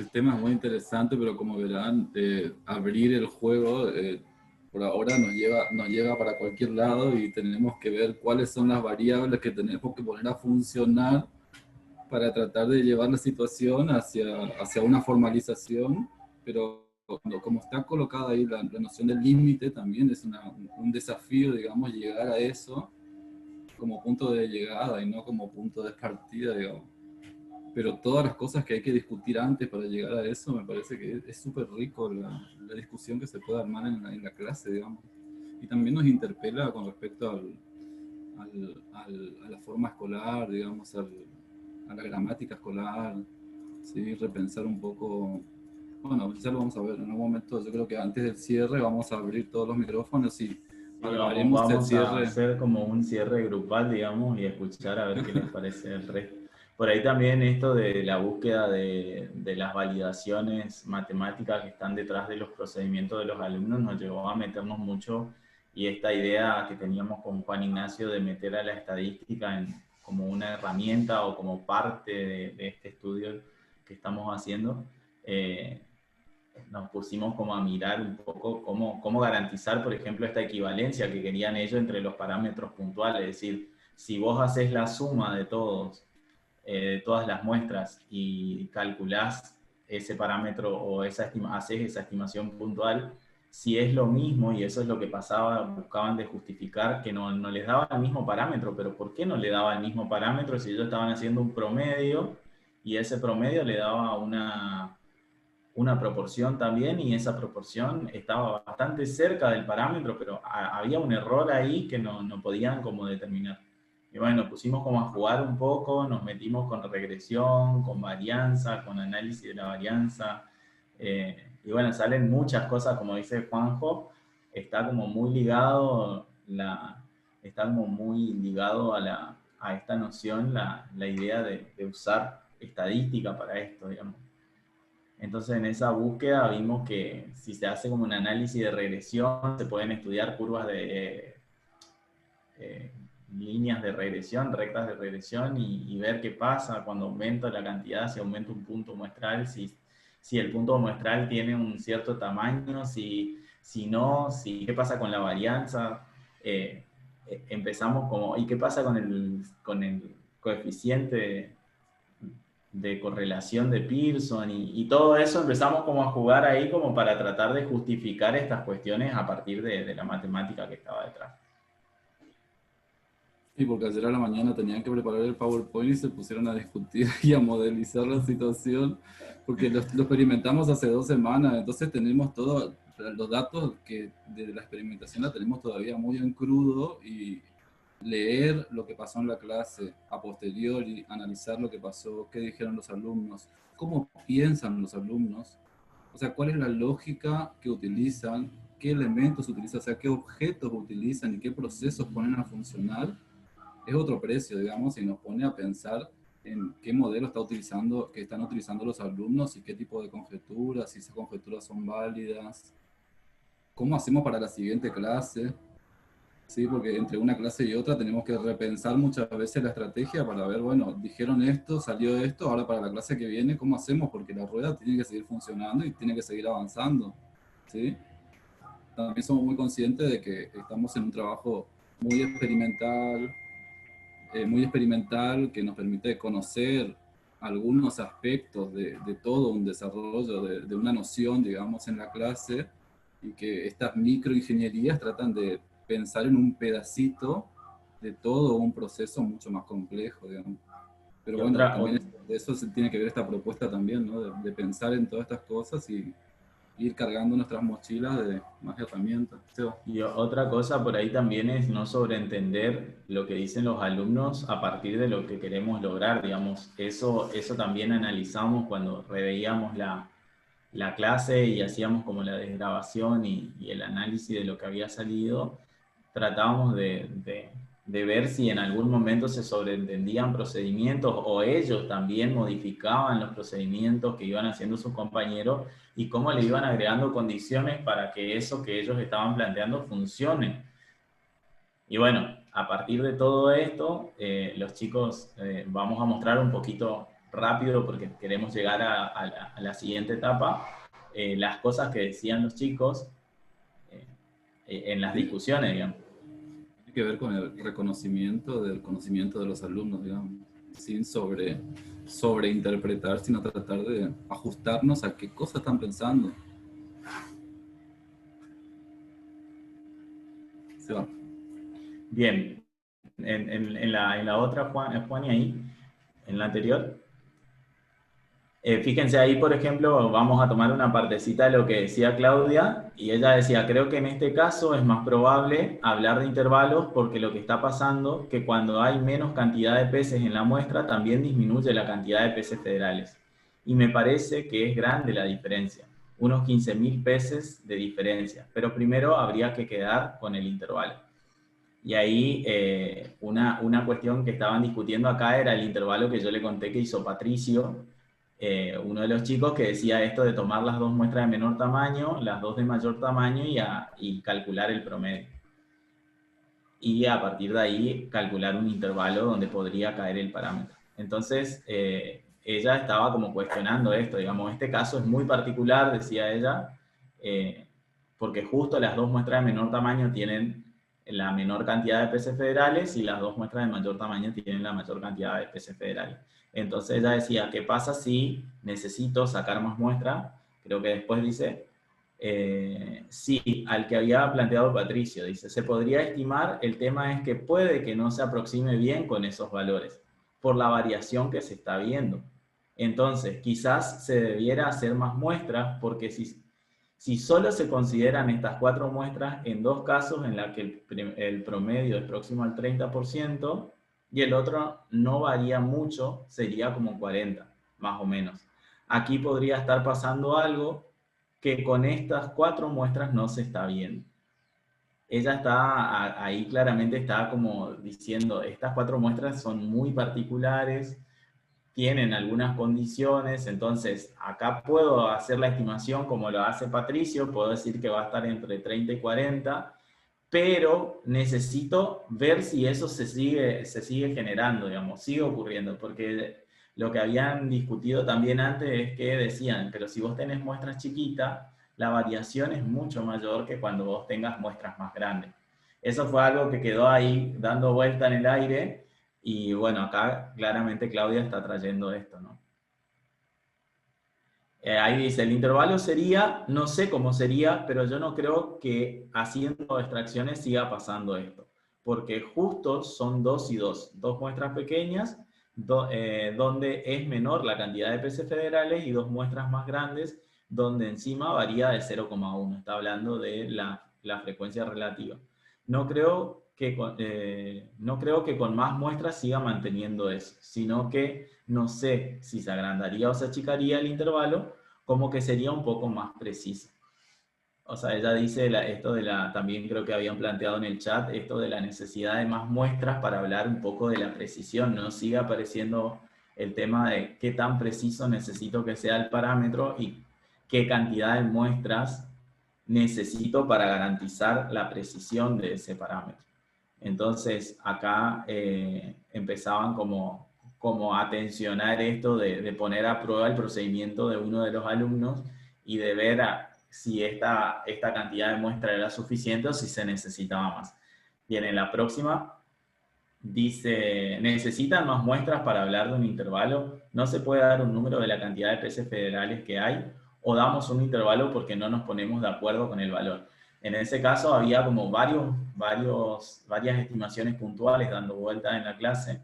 el tema es muy interesante, pero como verán, abrir el juego por ahora nos lleva para cualquier lado y tenemos que ver cuáles son las variables que tenemos que poner a funcionar para tratar de llevar la situación hacia una formalización, pero como está colocada ahí la noción del límite, también es un desafío, digamos, llegar a eso como punto de llegada y no como punto de partida, digamos. Pero todas las cosas que hay que discutir antes para llegar a eso, me parece que es súper rico la discusión que se puede armar en la clase, digamos. Y también nos interpela con respecto a la forma escolar, digamos, a la gramática escolar, ¿sí? Repensar un poco. Bueno, ya lo vamos a ver en un momento. Yo creo que antes del cierre vamos a abrir todos los micrófonos y Sí, armaremos el vamos a cierre. hacer como un cierre grupal, digamos, y escuchar a ver qué les parece el resto. Por ahí también esto de la búsqueda de las validaciones matemáticas que están detrás de los procedimientos de los alumnos nos llevó a meternos mucho, y esta idea que teníamos con Juan Ignacio de meter a la estadística como una herramienta o como parte de este estudio que estamos haciendo. Nos pusimos como a mirar un poco cómo garantizar, por ejemplo, esta equivalencia que querían ellos entre los parámetros puntuales. Es decir, si vos haces la suma de todas las muestras y calculás ese parámetro o haces esa estimación puntual, si es lo mismo, y eso es lo que pasaba, buscaban de justificar que no les daba el mismo parámetro, pero ¿por qué no le daba el mismo parámetro si ellos estaban haciendo un promedio y ese promedio le daba una proporción también, y esa proporción estaba bastante cerca del parámetro, pero había un error ahí que no podían como determinar? Y bueno, pusimos como a jugar un poco, nos metimos con regresión, con varianza, con análisis de la varianza, y bueno, salen muchas cosas, como dice Juanjo, está como muy ligado, está como muy ligado a esta noción, la idea de usar estadística para esto, digamos. Entonces, en esa búsqueda vimos que si se hace como un análisis de regresión, se pueden estudiar curvas eh, líneas de regresión, rectas de regresión, y ver qué pasa cuando aumenta la cantidad, si aumenta un punto muestral, si el punto muestral tiene un cierto tamaño, si no, qué pasa con la varianza. Empezamos como, ¿y qué pasa con el coeficiente de correlación de Pearson? Y todo eso empezamos como a jugar ahí como para tratar de justificar estas cuestiones a partir de la matemática que estaba detrás. Y porque ayer a la mañana tenían que preparar el PowerPoint y se pusieron a discutir y a modelizar la situación, porque lo experimentamos hace 2 semanas, entonces tenemos todos los datos que de la experimentación la tenemos todavía muy en crudo, y leer lo que pasó en la clase a posteriori, analizar lo que pasó, qué dijeron los alumnos, cómo piensan los alumnos, o sea, cuál es la lógica que utilizan, qué elementos utilizan, o sea, qué objetos utilizan y qué procesos ponen a funcionar. Es otro precio, digamos, y nos pone a pensar en qué modelo que están utilizando los alumnos y qué tipo de conjeturas, si esas conjeturas son válidas, cómo hacemos para la siguiente clase, ¿sí? Porque entre una clase y otra tenemos que repensar muchas veces la estrategia para ver, bueno, dijeron esto, salió esto, ahora para la clase que viene, ¿cómo hacemos? Porque la rueda tiene que seguir funcionando y tiene que seguir avanzando, ¿sí? También somos muy conscientes de que estamos en un trabajo muy experimental, que nos permite conocer algunos aspectos de todo un desarrollo, de una noción, digamos, en la clase, y que estas microingenierías tratan de pensar en un pedacito de todo un proceso mucho más complejo, digamos. Pero Y bueno, otra, también de eso se tiene que ver esta propuesta también, ¿no? De pensar en todas estas cosas y ir cargando nuestras mochilas de más herramientas. Seba. Y otra cosa por ahí también es no sobreentender lo que dicen los alumnos a partir de lo que queremos lograr, digamos. Eso también analizamos cuando reveíamos la clase y hacíamos como la desgrabación y el análisis de lo que había salido. Tratábamos de ver si en algún momento se sobreentendían procedimientos o ellos también modificaban los procedimientos que iban haciendo sus compañeros, y cómo le iban agregando condiciones para que eso que ellos estaban planteando funcione. Y bueno, a partir de todo esto, los chicos vamos a mostrar un poquito rápido porque queremos llegar a la siguiente etapa, las cosas que decían los chicos en las discusiones, digamos. Tiene que ver con el reconocimiento del conocimiento de los alumnos, digamos, sin sobreinterpretar, sino tratar de ajustarnos a qué cosas están pensando. Se va. Bien, en la otra, Juan, y ahí, en la anterior. Fíjense ahí, por ejemplo, vamos a tomar una partecita de lo que decía Claudia, y ella decía, creo que en este caso es más probable hablar de intervalos porque lo que está pasando es que cuando hay menos cantidad de peces en la muestra, también disminuye la cantidad de peces federales. Y me parece que es grande la diferencia, unos 15.000 peces de diferencia, pero primero habría que quedar con el intervalo. Y ahí una cuestión que estaban discutiendo acá era el intervalo que yo le conté que hizo Patricio, uno de los chicos, que decía esto de tomar las dos muestras de menor tamaño, las dos de mayor tamaño y calcular el promedio. Y a partir de ahí calcular un intervalo donde podría caer el parámetro. Entonces, ella estaba como cuestionando esto, digamos, este caso es muy particular, decía ella, porque justo las dos muestras de menor tamaño tienen la menor cantidad de peces federales y las dos muestras de mayor tamaño tienen la mayor cantidad de peces federales. Entonces ella decía, ¿qué pasa si necesito sacar más muestras? Creo que después dice, sí, al que había planteado Patricio, dice, se podría estimar, el tema es que puede que no se aproxime bien con esos valores, por la variación que se está viendo. Entonces, quizás se debiera hacer más muestras, porque si solo se consideran estas 4 muestras, en 2 casos en la que el promedio es próximo al 30%, y el otro no varía mucho, sería como 40, más o menos. Aquí podría estar pasando algo que con estas 4 muestras no se está viendo. Ella está ahí claramente está como diciendo, estas 4 muestras son muy particulares, tienen algunas condiciones, entonces acá puedo hacer la estimación como lo hace Patricio, puedo decir que va a estar entre 30 y 40, pero necesito ver si eso se sigue generando, digamos, sigue ocurriendo, porque lo que habían discutido también antes es que decían, pero si vos tenés muestras chiquitas, la variación es mucho mayor que cuando vos tengas muestras más grandes. Eso fue algo que quedó ahí dando vuelta en el aire, y bueno, acá claramente Claudia está trayendo esto, ¿no? Ahí dice, el intervalo sería, no sé cómo sería, pero yo no creo que haciendo extracciones siga pasando esto, porque justo son 2 y 2 muestras pequeñas, donde es menor la cantidad de peces federales, y 2 muestras más grandes, donde encima varía de 0,1, está hablando de la frecuencia relativa. No creo que con más muestras siga manteniendo eso, sino que no sé si se agrandaría o se achicaría el intervalo, como que sería un poco más preciso. O sea, ella dice también creo que habían planteado en el chat, esto de la necesidad de más muestras para hablar un poco de la precisión, ¿no? Sigue apareciendo el tema de qué tan preciso necesito que sea el parámetro y qué cantidad de muestras necesito para garantizar la precisión de ese parámetro. Entonces, acá empezaban como a tensionar esto de poner a prueba el procedimiento de uno de los alumnos y de ver si esta cantidad de muestra era suficiente o si se necesitaba más. Bien, en la próxima dice, ¿necesitan más muestras para hablar de un intervalo? ¿No se puede dar un número de la cantidad de peces federales que hay? ¿O damos un intervalo porque no nos ponemos de acuerdo con el valor? En ese caso había como varias estimaciones puntuales dando vuelta en la clase,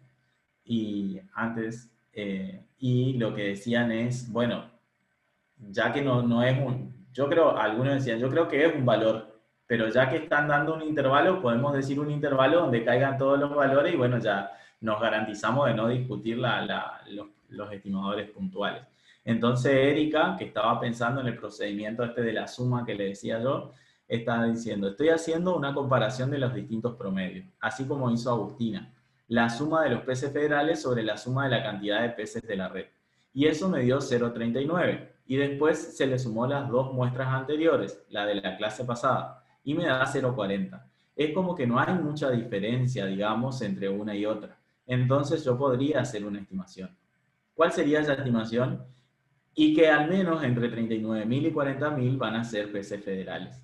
y lo que decían es, bueno, ya que no es yo creo, algunos decían, yo creo que es un valor, pero ya que están dando un intervalo, podemos decir un intervalo donde caigan todos los valores, y bueno, ya nos garantizamos de no discutir los estimadores puntuales. Entonces Erika, que estaba pensando en el procedimiento de la suma que le decía yo, está diciendo, estoy haciendo una comparación de los distintos promedios, así como hizo Agustina, la suma de los peces federales sobre la suma de la cantidad de peces de la red. Y eso me dio 0,39. Y después se le sumó las 2 muestras anteriores, la de la clase pasada, y me da 0,40. Es como que no hay mucha diferencia, digamos, entre una y otra. Entonces yo podría hacer una estimación. ¿Cuál sería esa estimación? Y que al menos entre 39.000 y 40.000 van a ser peces federales.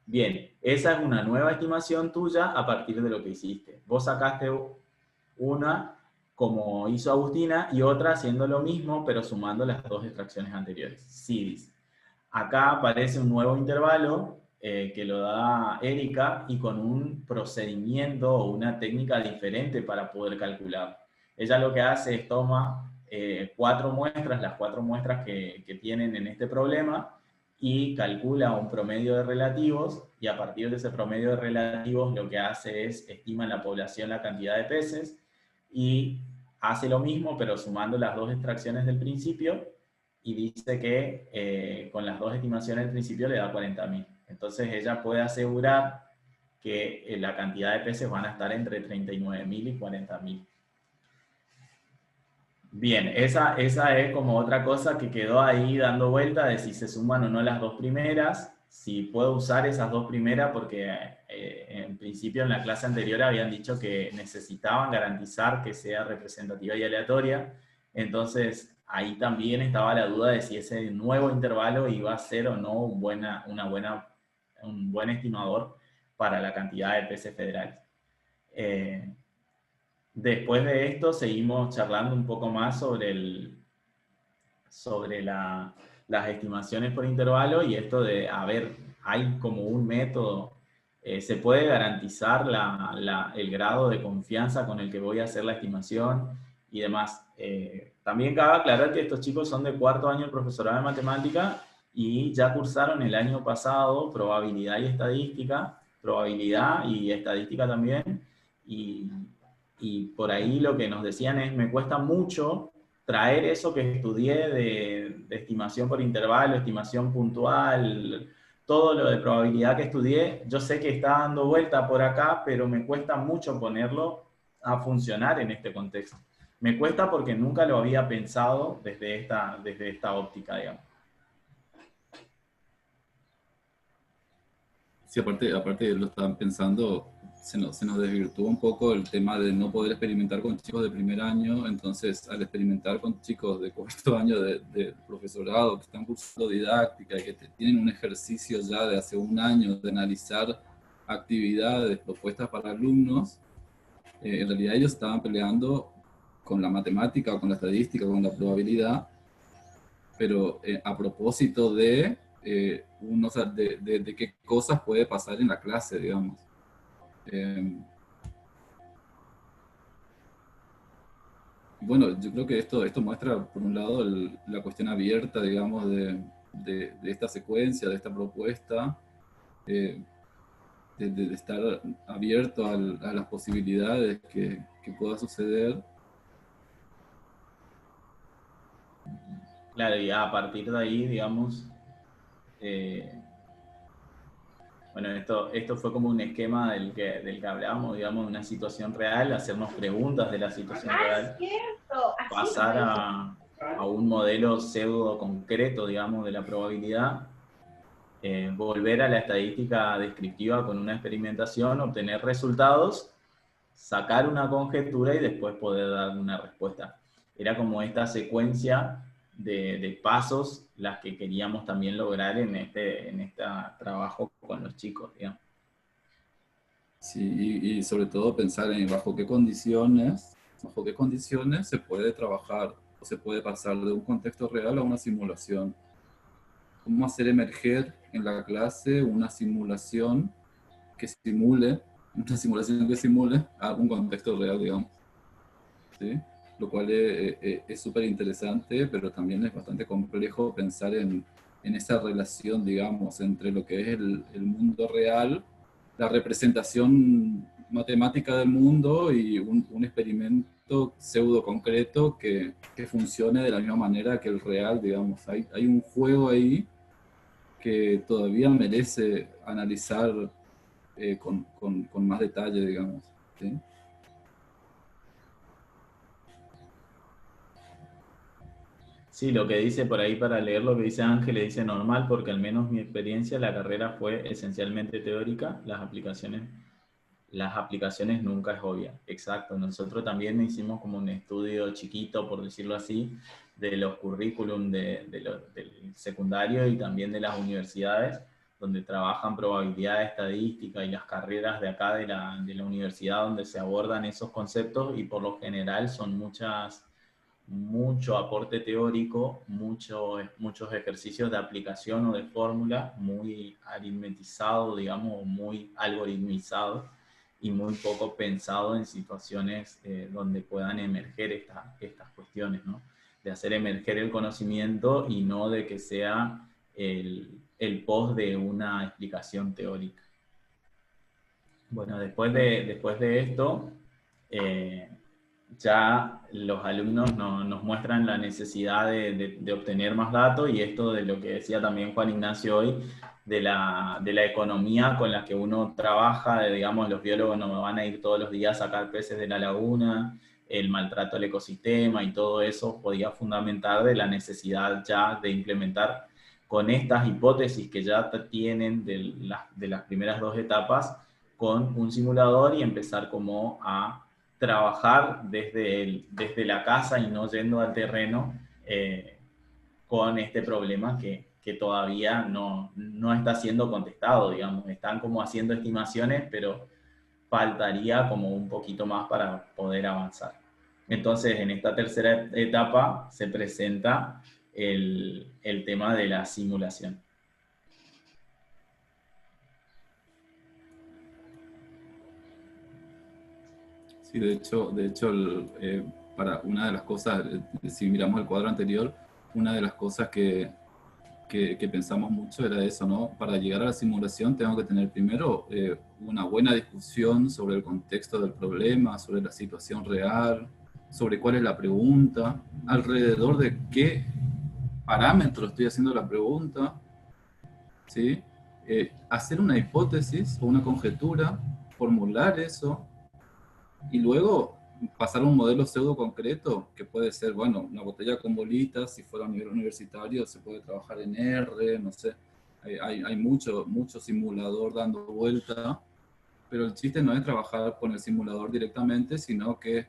Bien, esa es una nueva estimación tuya a partir de lo que hiciste. Vos sacaste una como hizo Agustina y otra haciendo lo mismo, pero sumando las dos extracciones anteriores. Sí, dice. Acá aparece un nuevo intervalo que lo da Erika y con un procedimiento o una técnica diferente para poder calcular. Ella lo que hace es toma 4 muestras, las 4 muestras que tienen en este problema, y calcula un promedio de relativos, y a partir de ese promedio de relativos lo que hace es estima en la población la cantidad de peces, y hace lo mismo pero sumando las dos extracciones del principio, y dice que con las dos estimaciones del principio le da 40.000. Entonces ella puede asegurar que la cantidad de peces van a estar entre 39.000 y 40.000. Bien, esa es como otra cosa que quedó ahí dando vuelta de si se suman o no las dos primeras, si puedo usar esas dos primeras, porque en principio en la clase anterior habían dicho que necesitaban garantizar que sea representativa y aleatoria, entonces ahí también estaba la duda de si ese nuevo intervalo iba a ser o no un buen estimador para la cantidad de peces federales. Después de esto seguimos charlando un poco más sobre las estimaciones por intervalo y esto de, a ver, hay como un método, se puede garantizar el grado de confianza con el que voy a hacer la estimación y demás. También cabe aclarar que estos chicos son de 4º año del profesorado de matemática y ya cursaron el año pasado probabilidad y estadística también, y por ahí lo que nos decían es, me cuesta mucho traer eso que estudié de estimación por intervalo, estimación puntual, todo lo de probabilidad que estudié, yo sé que está dando vuelta por acá, pero me cuesta mucho ponerlo a funcionar en este contexto. Me cuesta porque nunca lo había pensado desde esta óptica, digamos. Sí, aparte lo estaban pensando, se nos desvirtuó un poco el tema de no poder experimentar con chicos de primer año, entonces al experimentar con chicos de 4º año de profesorado que están cursando didáctica y que tienen un ejercicio ya de hace un año de analizar actividades propuestas para alumnos, en realidad ellos estaban peleando con la matemática, con la estadística, con la probabilidad, pero a propósito de, o sea, de qué cosas puede pasar en la clase, digamos. Bueno, yo creo que esto muestra, por un lado, la cuestión abierta, digamos, de esta secuencia, de esta propuesta, eh, de estar abierto a las posibilidades que pueda suceder. Claro, y a partir de ahí, digamos, bueno, esto fue como un esquema del que hablábamos, digamos, de una situación real, hacernos preguntas de la situación real, pasar a un modelo pseudo concreto, digamos, de la probabilidad, volver a la estadística descriptiva con una experimentación, obtener resultados, sacar una conjetura y después poder dar una respuesta. Era como esta secuencia de pasos las que queríamos también lograr en este trabajo con los chicos, digamos. Sí, y sobre todo pensar en bajo qué condiciones se puede trabajar o se puede pasar de un contexto real a una simulación. Cómo hacer emerger en la clase una simulación que simule a un contexto real, digamos. ¿Sí? Lo cual es súper interesante, pero también es bastante complejo pensar en esa relación, digamos, entre lo que es el mundo real, la representación matemática del mundo y un experimento pseudo concreto que funcione de la misma manera que el real, digamos. Hay un juego ahí que todavía merece analizar con más detalle, digamos. ¿Sí? Sí, lo que dice por ahí para leer lo que dice Ángel, le dice normal, porque al menos mi experiencia, la carrera fue esencialmente teórica, las aplicaciones las aplicaciones nunca es obvia. Exacto, nosotros también hicimos como un estudio chiquito, por decirlo así, de los currículum del secundario y también de las universidades, donde trabajan probabilidad estadística y las carreras de acá de la universidad donde se abordan esos conceptos, y por lo general son mucho aporte teórico, muchos ejercicios de aplicación o de fórmula, muy aritmetizado, digamos, muy algoritmizado, y muy poco pensado en situaciones donde puedan emerger estas cuestiones, ¿no? De hacer emerger el conocimiento y no de que sea el post de una explicación teórica. Bueno, después de esto, eh, ya los alumnos nos muestran la necesidad de obtener más datos, y esto de lo que decía también Juan Ignacio hoy, de la economía con la que uno trabaja, digamos, los biólogos no van a ir todos los días a sacar peces de la laguna, el maltrato al ecosistema y todo eso podía fundamentar de la necesidad ya de implementar con estas hipótesis que ya tienen de las primeras dos etapas, con un simulador, y empezar como a trabajar desde la casa y no yendo al terreno con este problema que todavía no está siendo contestado, digamos. Están como haciendo estimaciones, pero faltaría como un poquito más para poder avanzar. Entonces, en esta tercera etapa se presenta el tema de la simulación. Sí, para una de las cosas, si miramos el cuadro anterior, una de las cosas que pensamos mucho era eso, ¿no? Para llegar a la simulación tengo que tener primero una buena discusión sobre el contexto del problema, sobre la situación real, sobre cuál es la pregunta, alrededor de qué parámetro estoy haciendo la pregunta, ¿sí? Hacer una hipótesis o una conjetura, formular eso, y luego pasar a un modelo pseudo concreto, que puede ser, bueno, una botella con bolitas. Si fuera a nivel universitario se puede trabajar en R, no sé, hay mucho simulador dando vuelta, pero el chiste no es trabajar con el simulador directamente, sino que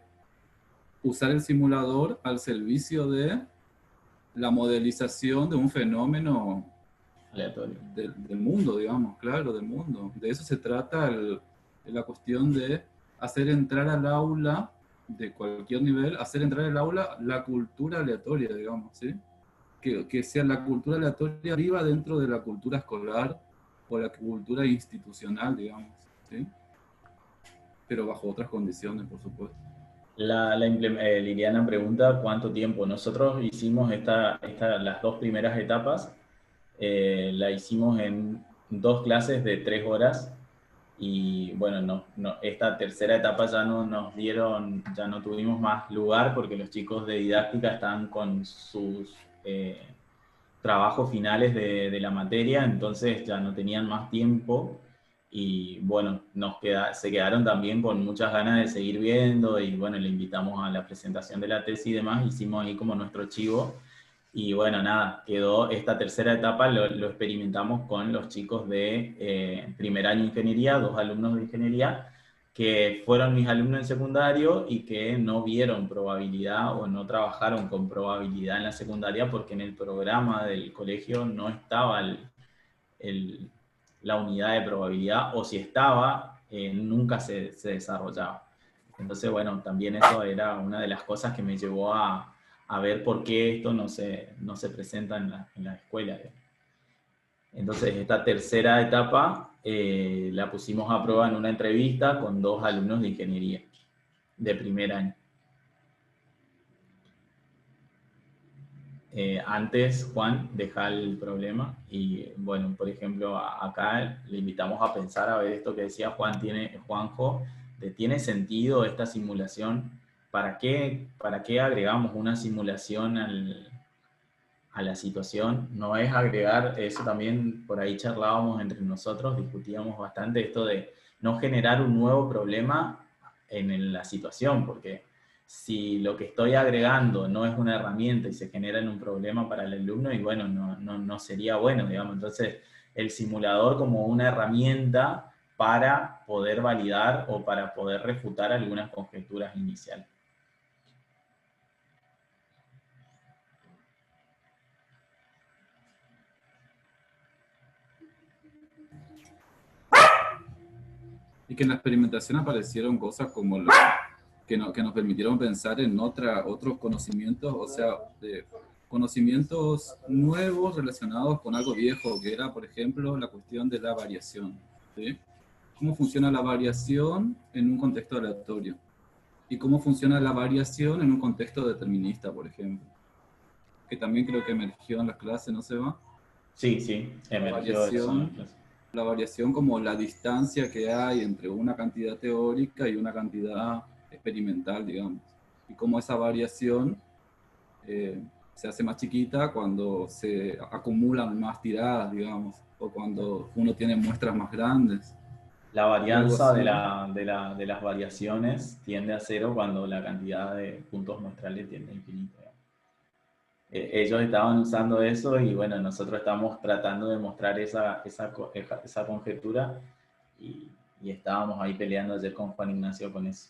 usar el simulador al servicio de la modelización de un fenómeno Aleatorio. del mundo, digamos, claro, del mundo. De eso se trata la cuestión de hacer entrar al aula, de cualquier nivel, hacer entrar al aula la cultura aleatoria, digamos, ¿sí? Que sea la cultura aleatoria viva dentro de la cultura escolar o la cultura institucional, digamos, ¿sí? Pero bajo otras condiciones, por supuesto. Liliana pregunta cuánto tiempo. Nosotros hicimos las dos primeras etapas, la hicimos en 2 clases de 3 horas, y bueno, esta tercera etapa ya no nos dieron, ya no tuvimos más lugar porque los chicos de didáctica están con sus trabajos finales de la materia, entonces ya no tenían más tiempo, y bueno, se quedaron también con muchas ganas de seguir viendo, y bueno, le invitamos a la presentación de la tesis y demás, hicimos ahí como nuestro chivo. Y bueno, nada, quedó esta tercera etapa, lo experimentamos con los chicos de primer año de ingeniería, 2 alumnos de ingeniería, que fueron mis alumnos en secundario y que no vieron probabilidad o no trabajaron con probabilidad en la secundaria, porque en el programa del colegio no estaba el, la unidad de probabilidad, o si estaba, nunca se desarrollaba. Entonces, bueno, también eso era una de las cosas que me llevó a ver por qué esto no se presenta en la escuela. Entonces, esta tercera etapa la pusimos a prueba en una entrevista con 2 alumnos de ingeniería de primer año. Antes, Juan, deja el problema y, bueno, por ejemplo, acá le invitamos a pensar a ver esto que decía Juanjo, ¿tiene sentido esta simulación? ¿Para qué agregamos una simulación a la situación? No es agregar, eso también por ahí charlábamos entre nosotros, discutíamos bastante esto de no generar un nuevo problema en la situación, porque si lo que estoy agregando no es una herramienta y se genera en un problema para el alumno, y bueno, no sería bueno, digamos. Entonces, el simulador como una herramienta para poder validar o para poder refutar algunas conjeturas iniciales. Y que en la experimentación aparecieron cosas como que nos permitieron pensar en otros conocimientos, o sea, conocimientos nuevos relacionados con algo viejo, que era, por ejemplo, la cuestión de la variación. ¿Sí? ¿Cómo funciona la variación en un contexto aleatorio? Y cómo funciona la variación en un contexto determinista, por ejemplo. Que también creo que emergió en las clases, ¿no se va? Sí, sí, La emergió eso en la variación, clase. la variación como la distancia que hay entre una cantidad teórica y una cantidad experimental, digamos. Y cómo esa variación se hace más chiquita cuando se acumulan más tiradas, digamos, o cuando uno tiene muestras más grandes. La Era algo varianza así. de las variaciones tiende a cero cuando la cantidad de puntos muestrales tiende a infinito. Ellos estaban usando eso y bueno, nosotros estamos tratando de mostrar esa conjetura y, y estábamos ahí peleando ayer con Juan Ignacio con eso.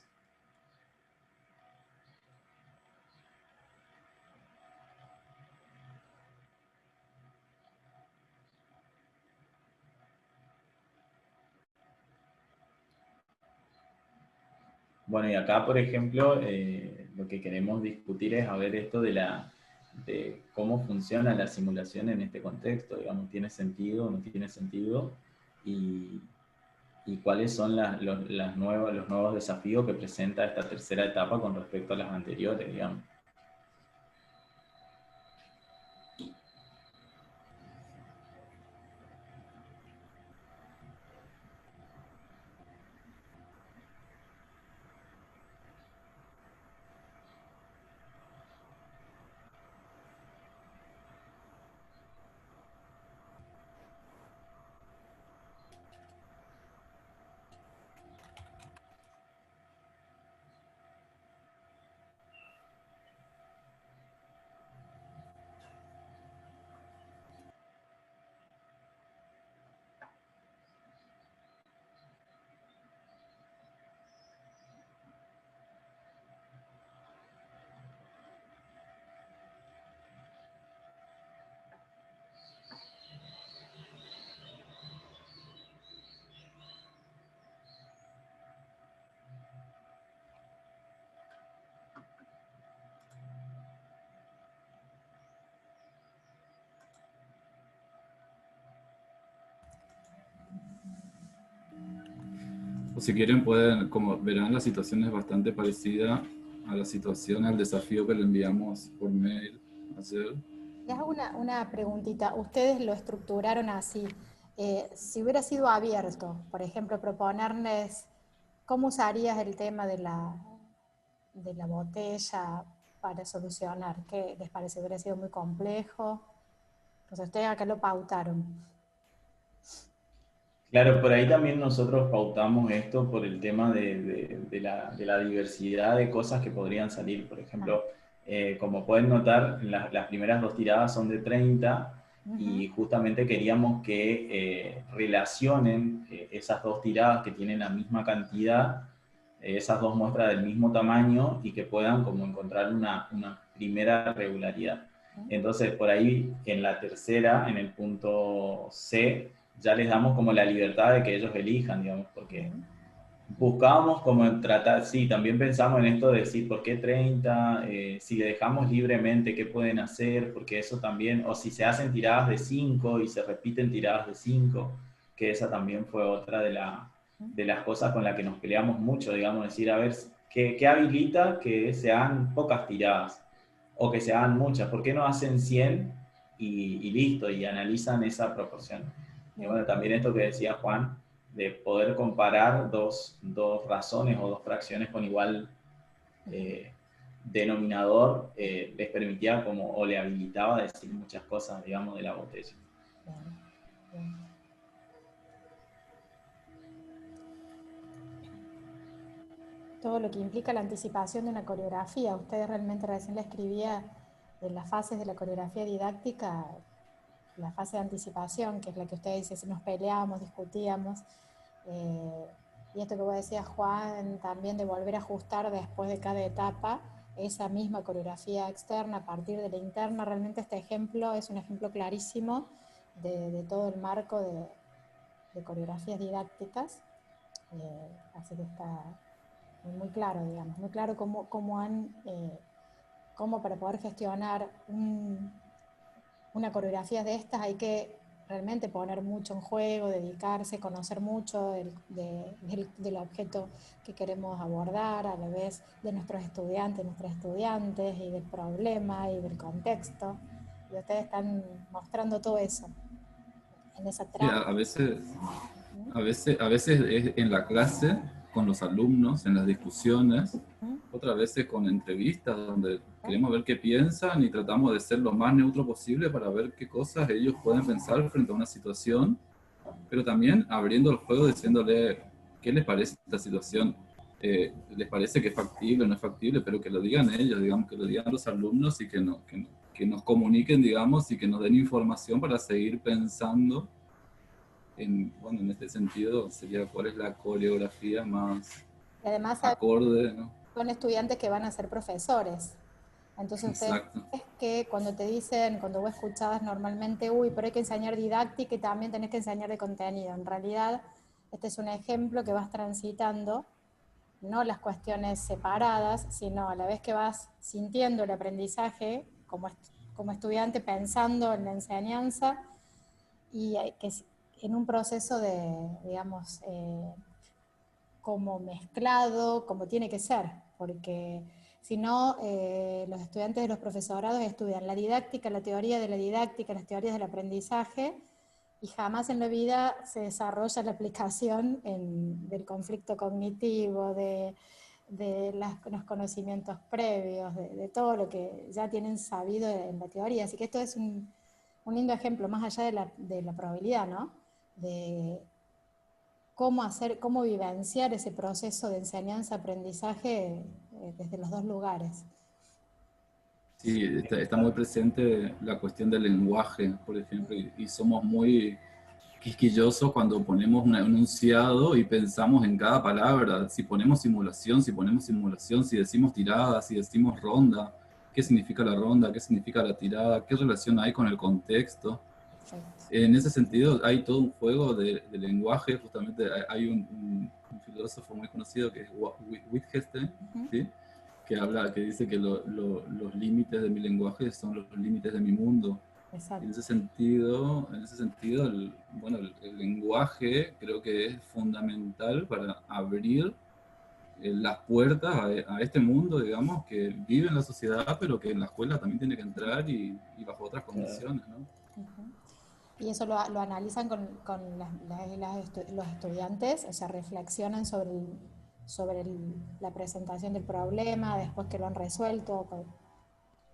Bueno, y acá, por ejemplo, lo que queremos discutir es a ver esto de cómo funciona la simulación en este contexto, digamos, ¿tiene sentido o no tiene sentido? Y cuáles son los nuevos desafíos que presenta esta tercera etapa con respecto a las anteriores, digamos. O si quieren pueden, como verán, la situación es bastante parecida a la situación, al desafío que le enviamos por mail ayer. Les hago una preguntita. Ustedes lo estructuraron así. Si hubiera sido abierto, por ejemplo, proponerles cómo usarías el tema de la botella para solucionar, ¿qué les parece? ¿Hubiera sido muy complejo? Pues ustedes acá lo pautaron. Claro, por ahí también nosotros pautamos esto por el tema de la diversidad de cosas que podrían salir. Por ejemplo, como pueden notar, las primeras dos tiradas son de 30 y justamente queríamos que relacionen esas dos tiradas que tienen la misma cantidad, esas dos muestras del mismo tamaño y que puedan como encontrar una primera regularidad. Entonces, por ahí en la tercera, en el punto C, ya les damos como la libertad de que ellos elijan, digamos, porque buscábamos como tratar, sí, también pensamos en esto de decir, ¿por qué 30? Si le dejamos libremente, ¿qué pueden hacer? Porque eso también, o si se hacen tiradas de 5 y se repiten tiradas de 5, que esa también fue otra de las cosas con las que nos peleamos mucho, digamos, decir, a ver, ¿qué habilita que se hagan pocas tiradas? O que se hagan muchas, ¿por qué no hacen 100 y listo? Y analizan esa proporción. Y bueno, también esto que decía Juan, de poder comparar dos razones o dos fracciones con igual denominador, les permitía como, o le habilitaba a decir muchas cosas, digamos, de la botella. Todo lo que implica la anticipación de una coreografía. Ustedes realmente recién la escribía de las fases de la coreografía didáctica, la fase de anticipación, que es la que ustedes dicen, nos peleábamos, discutíamos. Y esto que vos decías, Juan, también de volver a ajustar después de cada etapa esa misma coreografía externa a partir de la interna. Realmente este ejemplo es un ejemplo clarísimo de todo el marco de coreografías didácticas. Así que está muy claro, digamos, muy claro cómo para poder gestionar una coreografía de estas hay que realmente poner mucho en juego, dedicarse, conocer mucho del objeto que queremos abordar, a la vez de nuestros estudiantes, nuestras estudiantes, y del problema y del contexto. Y ustedes están mostrando todo eso en esa Sí, trama. a veces es en la clase, con los alumnos, en las discusiones, ¿Mm? otras veces con entrevistas, donde queremos ver qué piensan y tratamos de ser lo más neutro posible para ver qué cosas ellos pueden pensar frente a una situación, pero también abriendo el juego diciéndole qué les parece esta situación. ¿Les parece que es factible o no es factible? Pero que lo digan ellos, digamos, que lo digan los alumnos y que nos comuniquen, digamos, y que nos den información para seguir pensando bueno, en este sentido sería cuál es la coreografía más Y además acorde, ¿no? son estudiantes que van a ser profesores. Entonces ustedes Exacto. es que cuando te dicen, cuando vos escuchabas normalmente, uy, pero hay que enseñar didáctica y también tenés que enseñar de contenido. En realidad, este es un ejemplo que vas transitando, no las cuestiones separadas, sino a la vez que vas sintiendo el aprendizaje como estudiante, pensando en la enseñanza y que en un proceso de, digamos, como mezclado, como tiene que ser, porque si no, los estudiantes de los profesorados estudian la didáctica, la teoría de la didáctica, las teorías del aprendizaje, y jamás en la vida se desarrolla la aplicación del conflicto cognitivo, los conocimientos previos, de todo lo que ya tienen sabido en la teoría. Así que esto es un lindo ejemplo, más allá de la probabilidad, ¿no? De cómo vivenciar ese proceso de enseñanza-aprendizaje desde los dos lugares. Sí, está muy presente la cuestión del lenguaje, por ejemplo, y somos muy quisquillosos cuando ponemos un enunciado y pensamos en cada palabra. Si ponemos simulación, si decimos tirada, si decimos ronda, qué significa la ronda, qué significa la tirada, qué relación hay con el contexto. Perfecto. En ese sentido, hay todo un juego de lenguaje. Justamente hay un filósofo muy conocido que es Wittgenstein, ¿sí? Que dice que los límites de mi lenguaje son los límites de mi mundo. Y Exacto. en ese sentido bueno, el lenguaje creo que es fundamental para abrir las puertas a este mundo, digamos, que vive en la sociedad, pero que en la escuela también tiene que entrar y bajo otras condiciones, ¿no? Uh-huh. Y eso lo analizan con los estudiantes, o sea, reflexionan sobre la presentación del problema, después que lo han resuelto.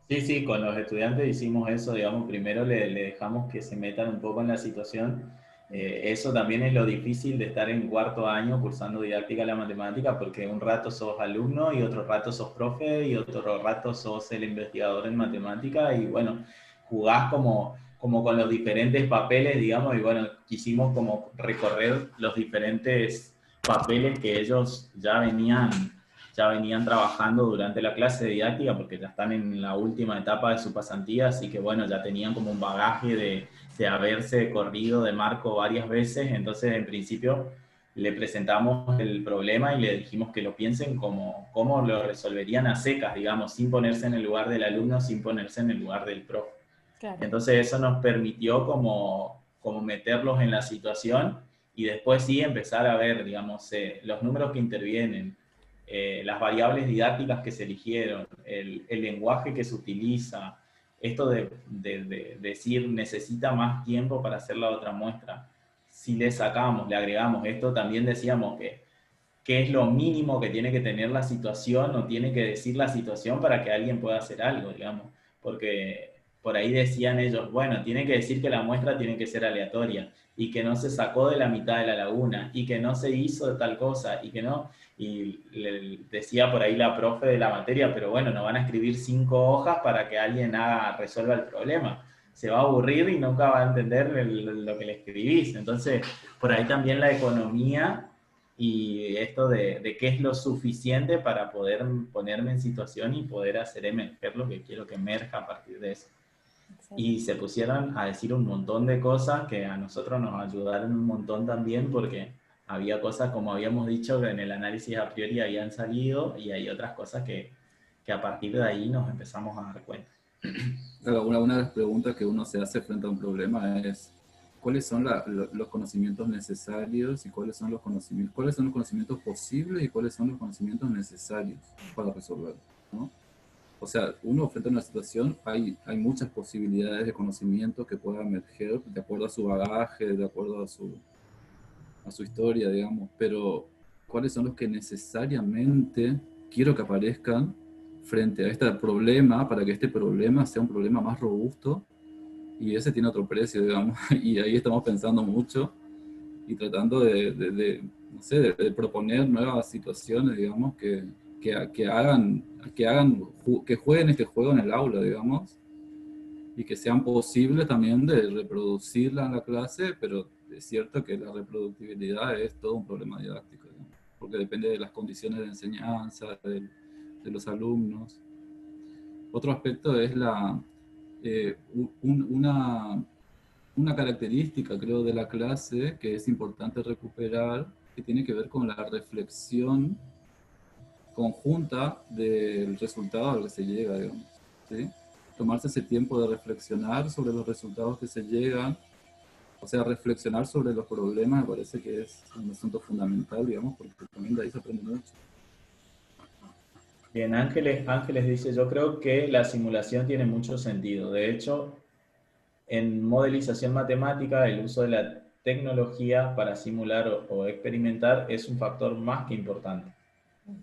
Sí, sí, con los estudiantes hicimos eso, digamos, primero le dejamos que se metan un poco en la situación. Eso también es lo difícil de estar en cuarto año cursando didáctica de la matemática, porque un rato sos alumno y otro rato sos profe y otro rato sos el investigador en matemática y bueno, jugás como con los diferentes papeles, digamos, y bueno, quisimos como recorrer los diferentes papeles que ellos ya venían trabajando durante la clase de didáctica porque ya están en la última etapa de su pasantía, así que bueno, ya tenían como un bagaje de haberse corrido de marco varias veces, entonces en principio le presentamos el problema y le dijimos que lo piensen como cómo lo resolverían a secas, digamos, sin ponerse en el lugar del alumno, sin ponerse en el lugar del profe. Claro. Entonces eso nos permitió como meterlos en la situación y después sí empezar a ver, digamos, los números que intervienen, las variables didácticas que se eligieron, el lenguaje que se utiliza, esto de decir necesita más tiempo para hacer la otra muestra. Si le sacamos, le agregamos esto, también decíamos que es lo mínimo que tiene que tener la situación o tiene que decir la situación para que alguien pueda hacer algo, digamos, porque por ahí decían ellos, bueno, tiene que decir que la muestra tiene que ser aleatoria y que no se sacó de la mitad de la laguna y que no se hizo de tal cosa y que no, y le decía por ahí la profe de la materia, pero bueno, no van a escribir 5 hojas para que alguien resuelva el problema, se va a aburrir y nunca va a entender lo que le escribís. Entonces, por ahí también la economía y esto de qué es lo suficiente para poder ponerme en situación y poder hacer emerger lo que quiero que emerja a partir de eso. Y se pusieron a decir un montón de cosas que a nosotros nos ayudaron un montón también, porque había cosas, como habíamos dicho, que en el análisis a priori habían salido, y hay otras cosas que a partir de ahí nos empezamos a dar cuenta. Claro, una de las preguntas que uno se hace frente a un problema es cuáles son los conocimientos necesarios y cuáles son los conocimientos posibles y cuáles son los conocimientos necesarios para resolverlo, ¿no? O sea, uno frente a una situación, hay muchas posibilidades de conocimiento que puedan emerger de acuerdo a su bagaje, de acuerdo a su historia, digamos, pero ¿cuáles son los que necesariamente quiero que aparezcan frente a este problema para que este problema sea un problema más robusto? Y ese tiene otro precio, digamos, y ahí estamos pensando mucho y tratando no sé, de proponer nuevas situaciones, digamos, que jueguen este juego en el aula, digamos, y que sean posibles también de reproducirla en la clase, pero es cierto que la reproductibilidad es todo un problema didáctico, digamos, porque depende de las condiciones de enseñanza, de los alumnos. Otro aspecto es eh, un- una, una característica, creo, de la clase que es importante recuperar, que tiene que ver con la reflexión conjunta del resultado al que se llega, digamos, ¿sí? Tomarse ese tiempo de reflexionar sobre los resultados que se llegan, o sea, reflexionar sobre los problemas, me parece que es un asunto fundamental, digamos, porque también de ahí se aprende mucho. Bien, Ángeles dice, yo creo que la simulación tiene mucho sentido. De hecho, en modelización matemática, el uso de la tecnología para simular o experimentar es un factor más que importante.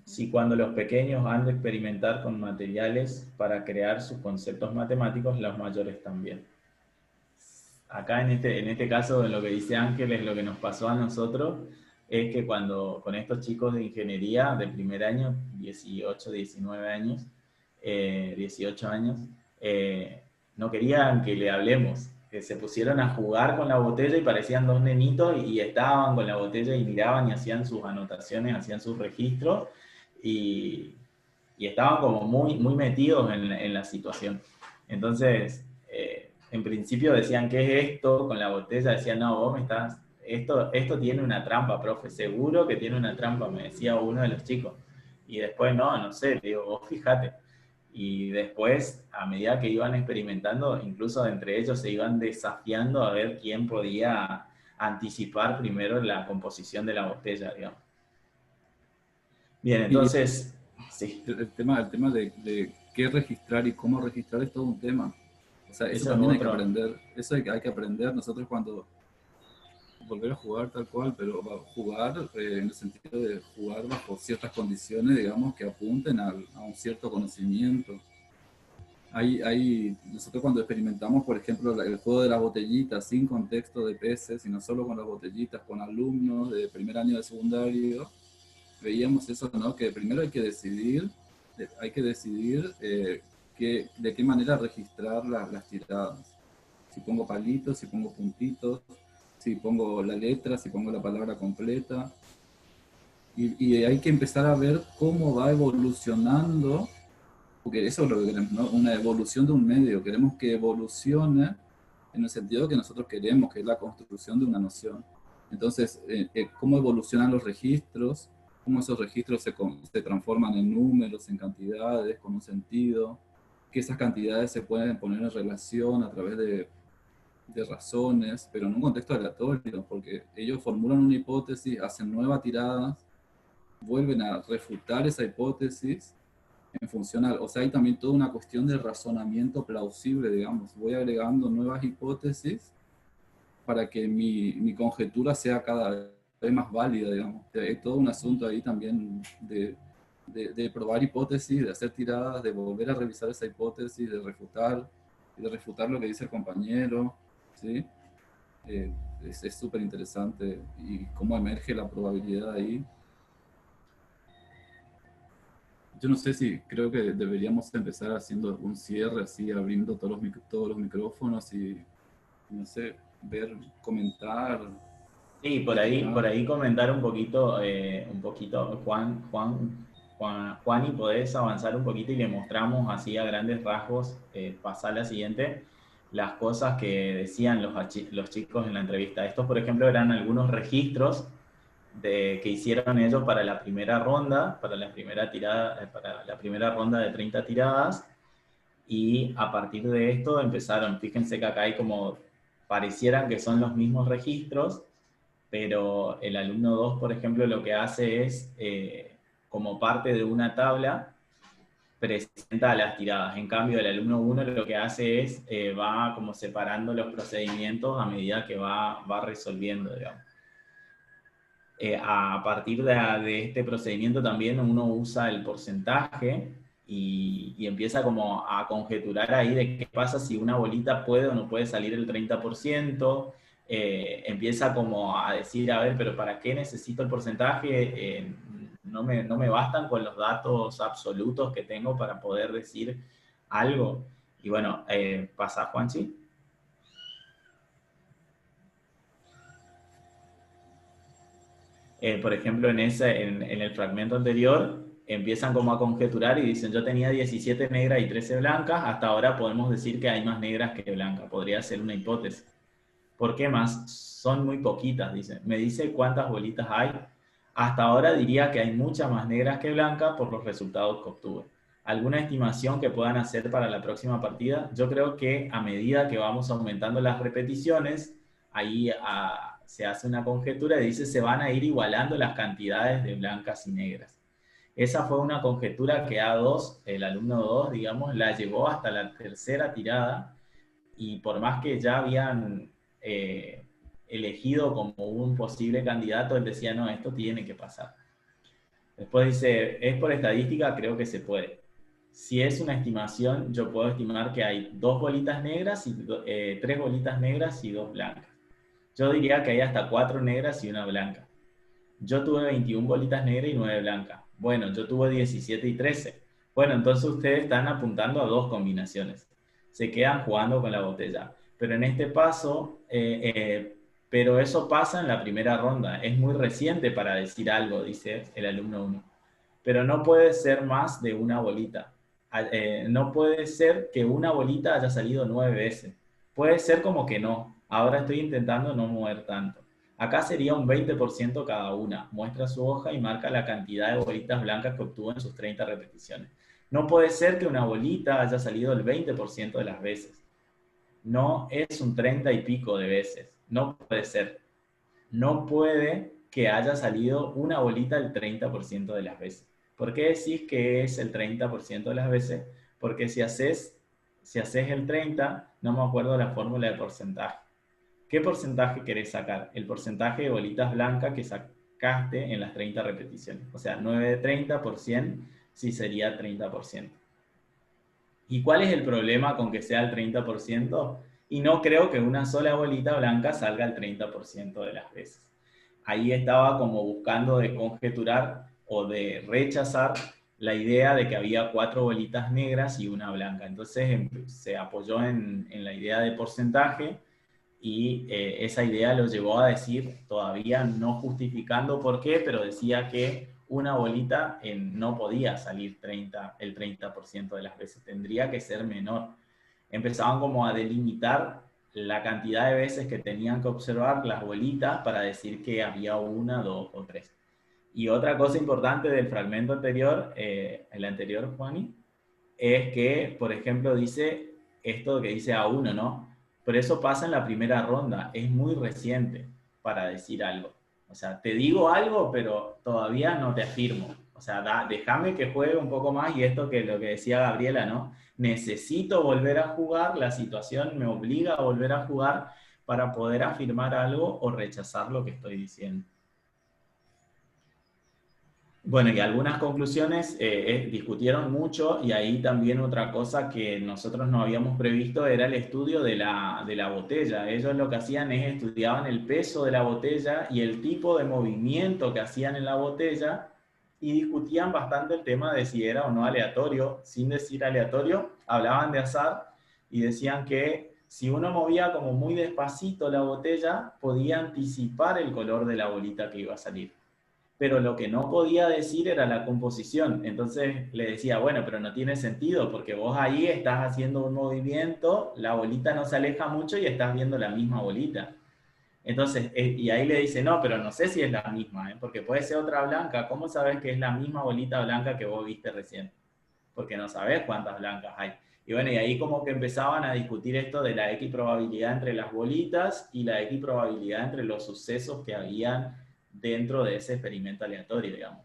Si cuando los pequeños han de experimentar con materiales para crear sus conceptos matemáticos, los mayores también. Acá en este caso, en lo que dice Ángeles, lo que nos pasó a nosotros es que cuando con estos chicos de ingeniería de primer año, 18, 19 años, 18 años, no querían que le hablemos, que se pusieron a jugar con la botella y parecían dos nenitos y estaban con la botella y miraban y hacían sus anotaciones, hacían sus registros y, y estaban como muy metidos en la situación. Entonces, en principio decían, ¿qué es esto? Con la botella decían, no, vos me estás, esto tiene una trampa, profe, seguro que tiene una trampa, me decía uno de los chicos. Y después, no sé, le digo, vos fíjate. Y después, a medida que iban experimentando, incluso entre ellos se iban desafiando a ver quién podía anticipar primero la composición de la botella, digamos. Bien, Y entonces, sí, el tema de qué registrar y cómo registrar es todo un tema. O sea, eso eso es también hay que otro. aprender. Eso hay que aprender nosotros cuando volver a jugar tal cual, pero jugar en el sentido de jugar bajo ciertas condiciones, digamos, que apunten a un cierto conocimiento. Nosotros cuando experimentamos, por ejemplo, el juego de las botellitas sin contexto de peces, sino solo con las botellitas, con alumnos de primer año de secundario, veíamos eso, ¿no? Que primero hay que decidir de qué manera registrar las tiradas. Si pongo palitos, si pongo puntitos, si pongo la letra, si pongo la palabra completa. Y hay que empezar a ver cómo va evolucionando, porque eso es lo que queremos, ¿no? Una evolución de un medio. Queremos que evolucione en el sentido que nosotros queremos, que es la construcción de una noción. Entonces, cómo evolucionan los registros, cómo esos registros se transforman en números, en cantidades, con un sentido, que esas cantidades se pueden poner en relación a través de razones, pero en un contexto aleatorio, porque ellos formulan una hipótesis, hacen nuevas tiradas, vuelven a refutar esa hipótesis en función o sea, hay también toda una cuestión de razonamiento plausible, digamos. Voy agregando nuevas hipótesis para que mi conjetura sea cada vez más válida, digamos. Hay todo un asunto ahí también de probar hipótesis, de hacer tiradas, de volver a revisar esa hipótesis, de refutar lo que dice el compañero, ¿sí? Es súper interesante y cómo emerge la probabilidad ahí. yo no sé si creo que deberíamos empezar haciendo un cierre así, abriendo todos los micrófonos y, no sé, ver, comentar, Sí, por opinar. ahí comentar un poquito, Juan, y podés avanzar un poquito y le mostramos así a grandes rasgos, pasar a la siguiente, las cosas que decían los chicos en la entrevista. Estos, por ejemplo, eran algunos registros que hicieron ellos para la primera ronda, para la primera tirada, para la primera ronda de 30 tiradas, y a partir de esto empezaron, fíjense que acá hay como, parecieran que son los mismos registros, pero el alumno 2, por ejemplo, lo que hace es, como parte de una tabla, presenta las tiradas. En cambio, el alumno 1 lo que hace es, va como separando los procedimientos a medida que va resolviendo, digamos. A partir de este procedimiento también uno usa el porcentaje y empieza como a conjeturar ahí de qué pasa si una bolita puede o no puede salir el 30%. Empieza como a decir, a ver, pero ¿para qué necesito el porcentaje? No me bastan con los datos absolutos que tengo para poder decir algo. Y bueno, pasa Juanchi. Por ejemplo, en el fragmento anterior, empiezan como a conjeturar y dicen, yo tenía 17 negras y 13 blancas, hasta ahora podemos decir que hay más negras que blancas, podría ser una hipótesis. ¿Por qué más? Son muy poquitas, dicen. Me dice cuántas bolitas hay. Hasta ahora diría que hay muchas más negras que blancas por los resultados que obtuve. ¿Alguna estimación que puedan hacer para la próxima partida? Yo creo que a medida que vamos aumentando las repeticiones, ahí se hace una conjetura y dice se van a ir igualando las cantidades de blancas y negras. Esa fue una conjetura que A2, el alumno 2, digamos, la llevó hasta la tercera tirada, y por más que ya habían elegido como un posible candidato, él decía, no, esto tiene que pasar. Después dice, es por estadística, creo que se puede. Si es una estimación, yo puedo estimar que hay 2 bolitas negras, 3 bolitas negras y 2 blancas. Yo diría que hay hasta 4 negras y una blanca. Yo tuve 21 bolitas negras y 9 blancas. Bueno, yo tuve 17 y 13. Bueno, entonces ustedes están apuntando a 2 combinaciones. Se quedan jugando con la botella. Pero en este paso, pero eso pasa en la primera ronda. Es muy reciente para decir algo, dice el alumno 1. Pero no puede ser más de una bolita. No puede ser que una bolita haya salido 9 veces. Puede ser como que no. Ahora estoy intentando no mover tanto. Acá sería un 20% cada una. Muestra su hoja y marca la cantidad de bolitas blancas que obtuvo en sus 30 repeticiones. No puede ser que una bolita haya salido el 20% de las veces. No es un 30 y pico de veces. No puede ser. No puede que haya salido una bolita el 30% de las veces. ¿Por qué decís que es el 30% de las veces? Porque si haces el 30, no me acuerdo la fórmula de porcentaje. ¿Qué porcentaje querés sacar? El porcentaje de bolitas blancas que sacaste en las 30 repeticiones. O sea, 9 de 30 por 100, sí sería 30%. ¿Y cuál es el problema con que sea el 30%? Y no creo que una sola bolita blanca salga el 30% de las veces. Ahí estaba como buscando de conjeturar o de rechazar la idea de que había 4 bolitas negras y una blanca. Entonces se apoyó en la idea de porcentaje, y esa idea lo llevó a decir, todavía no justificando por qué, pero decía que una bolita no podía salir el 30% de las veces, tendría que ser menor. Empezaban como a delimitar la cantidad de veces que tenían que observar las bolitas para decir que había una, 2 o 3. Y otra cosa importante del fragmento anterior, el anterior, Juani, es que, por ejemplo, dice esto que dice A1, ¿no? Pero eso pasa en la primera ronda, es muy reciente para decir algo. O sea, te digo algo, pero todavía no te afirmo. O sea, déjame que juegue un poco más, y esto que lo que decía Gabriela, ¿no? Necesito volver a jugar, la situación me obliga a volver a jugar para poder afirmar algo o rechazar lo que estoy diciendo. Bueno, y algunas conclusiones discutieron mucho, y ahí también otra cosa que nosotros no habíamos previsto era el estudio de la botella. Ellos lo que hacían es estudiaban el peso de la botella y el tipo de movimiento que hacían en la botella y discutían bastante el tema de si era o no aleatorio. Sin decir aleatorio, hablaban de azar y decían que si uno movía como muy despacito la botella, podía anticipar el color de la bolita que iba a salir. Pero lo que no podía decir era la composición. Entonces le decía, bueno, pero no tiene sentido, porque vos ahí estás haciendo un movimiento, la bolita no se aleja mucho y estás viendo la misma bolita. Entonces, y ahí le dice, no, pero no sé si es la misma, porque puede ser otra blanca. ¿Cómo sabes que es la misma bolita blanca que vos viste recién? Porque no sabés cuántas blancas hay. Y bueno, y ahí como que empezaban a discutir esto de la X probabilidad entre las bolitas y la X probabilidad entre los sucesos que habían dentro de ese experimento aleatorio, digamos.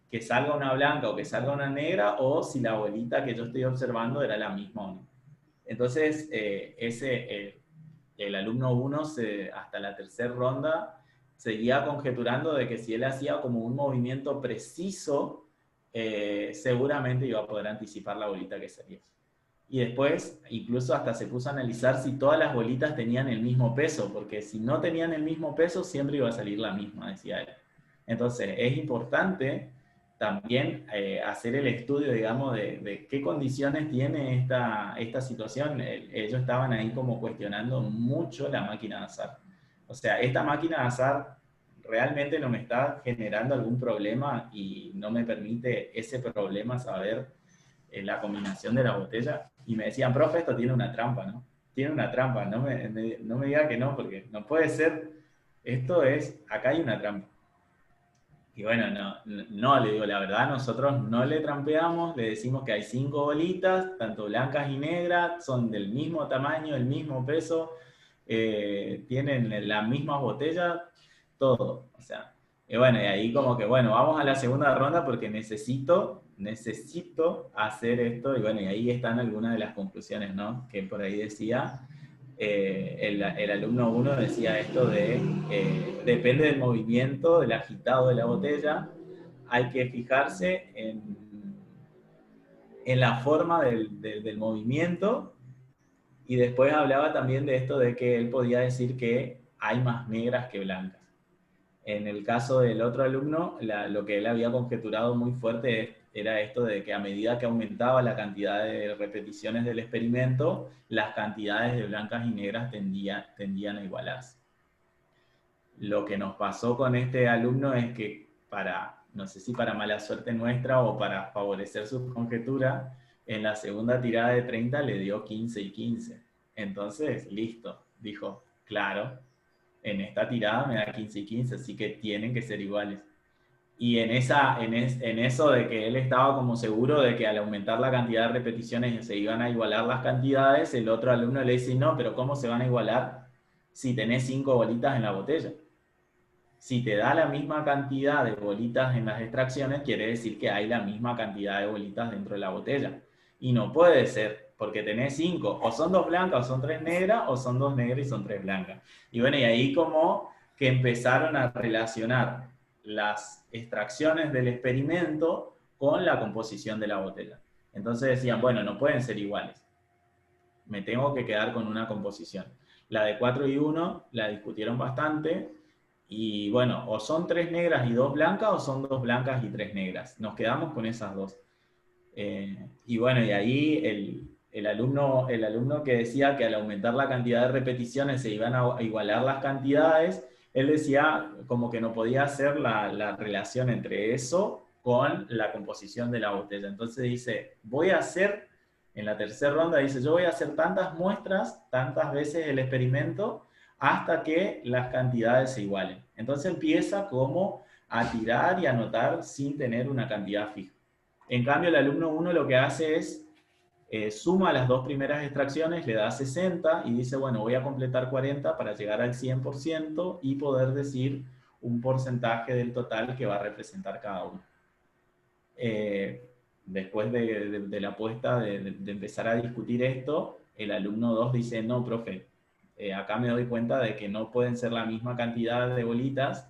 Que salga una blanca o que salga una negra, o si la bolita que yo estoy observando era la misma o no. Entonces, el alumno 1 hasta la tercera ronda seguía conjeturando de que si él hacía como un movimiento preciso, seguramente iba a poder anticipar la bolita que sería. Y después incluso hasta se puso a analizar si todas las bolitas tenían el mismo peso, porque si no tenían el mismo peso siempre iba a salir la misma, decía él. Entonces es importante también hacer el estudio, digamos, de qué condiciones tiene esta situación. Ellos estaban ahí como cuestionando mucho la máquina de azar. O sea, esta máquina de azar realmente no me está generando algún problema y no me permite ese problema saber la combinación de la botella. Y me decían, profe, esto tiene una trampa, ¿no? Tiene una trampa, no me diga que no, porque no puede ser, acá hay una trampa. Y bueno, no, le digo, la verdad, nosotros no le trampeamos, le decimos que hay 5 bolitas, tanto blancas y negras, son del mismo tamaño, el mismo peso, tienen las mismas botellas, todo. O sea, y bueno, y ahí como que, bueno, vamos a la segunda ronda porque necesito hacer esto, y bueno, y ahí están algunas de las conclusiones, ¿no? Que por ahí decía, el alumno 1 decía esto de, depende del movimiento, del agitado de la botella, hay que fijarse en la forma del movimiento, y después hablaba también de esto de que él podía decir que hay más negras que blancas. En el caso del otro alumno, lo que él había conjeturado muy fuerte era esto de que a medida que aumentaba la cantidad de repeticiones del experimento, las cantidades de blancas y negras tendían a igualarse. Lo que nos pasó con este alumno es que no sé si para mala suerte nuestra o para favorecer su conjetura, en la segunda tirada de 30 le dio 15 y 15. Entonces, listo, dijo, claro, en esta tirada me da 15 y 15, así que tienen que ser iguales. Y en eso de que él estaba como seguro de que al aumentar la cantidad de repeticiones se iban a igualar las cantidades, el otro alumno le dice, no, pero ¿cómo se van a igualar si tenés 5 bolitas en la botella? Si te da la misma cantidad de bolitas en las extracciones, quiere decir que hay la misma cantidad de bolitas dentro de la botella. Y no puede ser, porque tenés 5, o son 2 blancas o son 3 negras, o son 2 negras y son 3 blancas. Y bueno, y ahí como que empezaron a relacionar las extracciones del experimento con la composición de la botella. Entonces decían, bueno, no pueden ser iguales. Me tengo que quedar con una composición. La de 4 y 1 la discutieron bastante. Y bueno, o son 3 negras y 2 blancas, o son 2 blancas y 3 negras. Nos quedamos con esas dos. Y bueno, y ahí el alumno que decía que al aumentar la cantidad de repeticiones se iban a igualar las cantidades, él decía como que no podía hacer la relación entre eso con la composición de la botella. Entonces dice, en la tercera ronda dice, yo voy a hacer tantas muestras, tantas veces el experimento, hasta que las cantidades se igualen. Entonces empieza como a tirar y a anotar sin tener una cantidad fija. En cambio, el alumno 1 lo que hace es suma las 2 primeras extracciones, le da 60 y dice, bueno, voy a completar 40 para llegar al 100% y poder decir un porcentaje del total que va a representar cada uno. Después de la apuesta de empezar a discutir esto, el alumno 2 dice, no, profe, acá me doy cuenta de que no pueden ser la misma cantidad de bolitas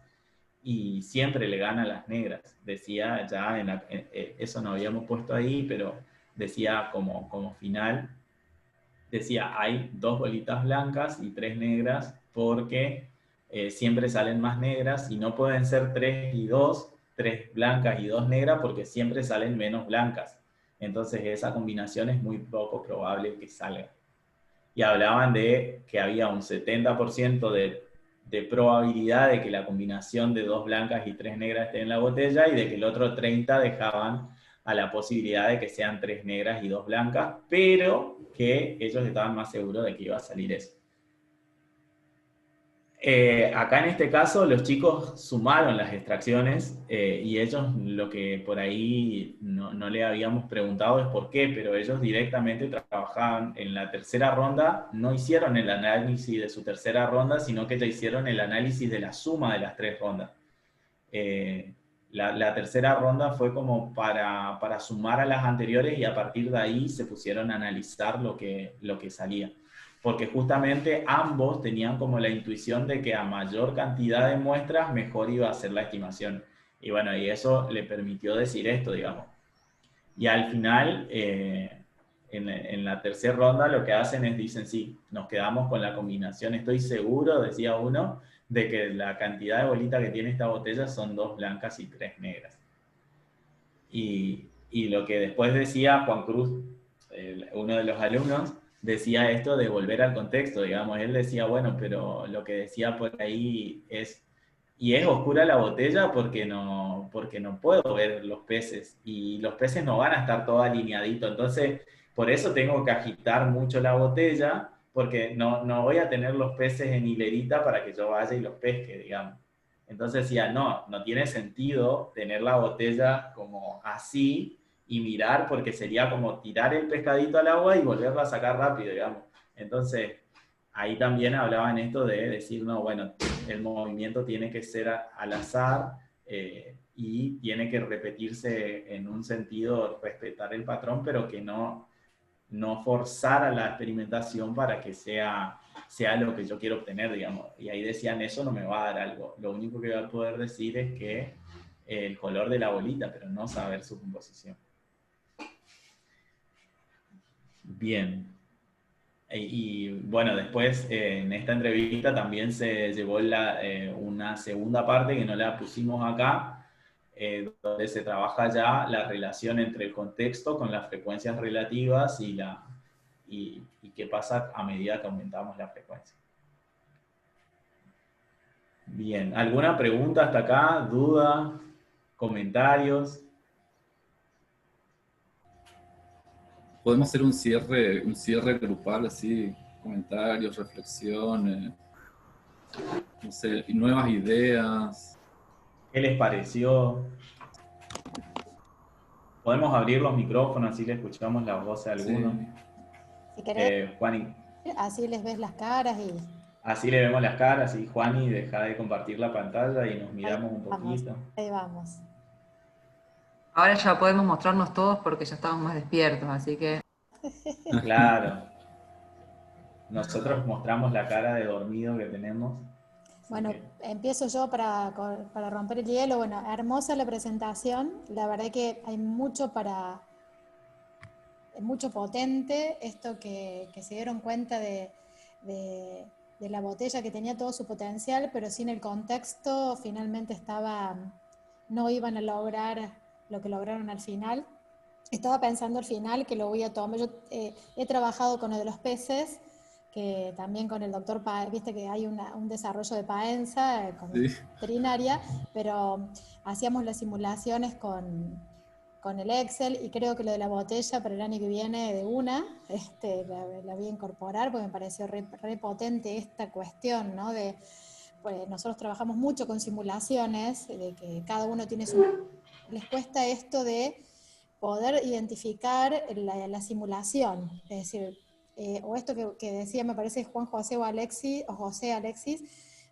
y siempre le ganan las negras. Decía ya, eso no habíamos puesto ahí, pero decía como final, decía hay 2 bolitas blancas y 3 negras porque siempre salen más negras y no pueden ser 3 y 2, 3 blancas y 2 negras porque siempre salen menos blancas. Entonces esa combinación es muy poco probable que salga. Y hablaban de que había un 70% de probabilidad de que la combinación de 2 blancas y 3 negras esté en la botella, y de que el otro 30 dejaban a la posibilidad de que sean 3 negras y 2 blancas, pero que ellos estaban más seguros de que iba a salir eso. Acá en este caso los chicos sumaron las extracciones, y ellos lo que por ahí no le habíamos preguntado es por qué, pero ellos directamente trabajaban en la tercera ronda, no hicieron el análisis de su tercera ronda, sino que ya hicieron el análisis de la suma de las 3 rondas. La tercera ronda fue como para sumar a las anteriores, y a partir de ahí se pusieron a analizar lo que salía. Porque justamente ambos tenían como la intuición de que a mayor cantidad de muestras mejor iba a ser la estimación. Y bueno, y eso le permitió decir esto, digamos. Y al final, en la tercera ronda lo que hacen es, dicen, sí, nos quedamos con la combinación, estoy seguro, decía uno, de que la cantidad de bolitas que tiene esta botella son 2 blancas y 3 negras. Y lo que después decía Juan Cruz, uno de los alumnos, decía esto de volver al contexto, digamos. Él decía, bueno, pero lo que decía por ahí es, y es oscura la botella porque no puedo ver los peces, y los peces no van a estar todos alineaditos, entonces por eso tengo que agitar mucho la botella, porque no voy a tener los peces en hilerita para que yo vaya y los pesque, digamos. Entonces decía, no tiene sentido tener la botella como así y mirar, porque sería como tirar el pescadito al agua y volverlo a sacar rápido, digamos. Entonces, ahí también hablaban esto de decir, no, bueno, el movimiento tiene que ser al azar, y tiene que repetirse en un sentido, respetar el patrón, pero que no forzar a la experimentación para que sea lo que yo quiero obtener, digamos. Y ahí decían, eso no me va a dar algo. Lo único que voy a poder decir es que el color de la bolita, pero no saber su composición. Bien. Y bueno, después en esta entrevista también se llevó una segunda parte que no la pusimos acá, donde se trabaja ya la relación entre el contexto con las frecuencias relativas y qué pasa a medida que aumentamos la frecuencia. Bien, ¿alguna pregunta hasta acá? ¿Duda? ¿Comentarios? Podemos hacer un cierre grupal, así, comentarios, reflexiones, no sé, nuevas ideas. ¿Qué les pareció? Podemos abrir los micrófonos, así le escuchamos la voz a algunos. Sí. Si querés, Juani, así les ves las caras y así le vemos las caras, y Juani, deja de compartir la pantalla y nos miramos un poquito. ahí vamos. Ahora ya podemos mostrarnos todos porque ya estamos más despiertos, así que... Claro. Nosotros mostramos la cara de dormido que tenemos. Bueno, empiezo yo para romper el hielo. Bueno, hermosa la presentación. La verdad que hay mucho mucho potente, esto que se dieron cuenta de la botella, que tenía todo su potencial, pero sin el contexto finalmente no iban a lograr lo que lograron al final. Estaba pensando al final que lo voy a tomar. Yo he trabajado con lo de los peces, que también con el doctor Paenza, viste que hay un desarrollo de Paenza con Sí. veterinaria, pero hacíamos las simulaciones con el Excel, y creo que lo de la botella para el año que viene de una, la voy a incorporar porque me pareció re potente esta cuestión, ¿no? Pues nosotros trabajamos mucho con simulaciones, de que cada uno tiene les cuesta esto de poder identificar la simulación, es decir, o esto que decía, me parece Juan José o José Alexis,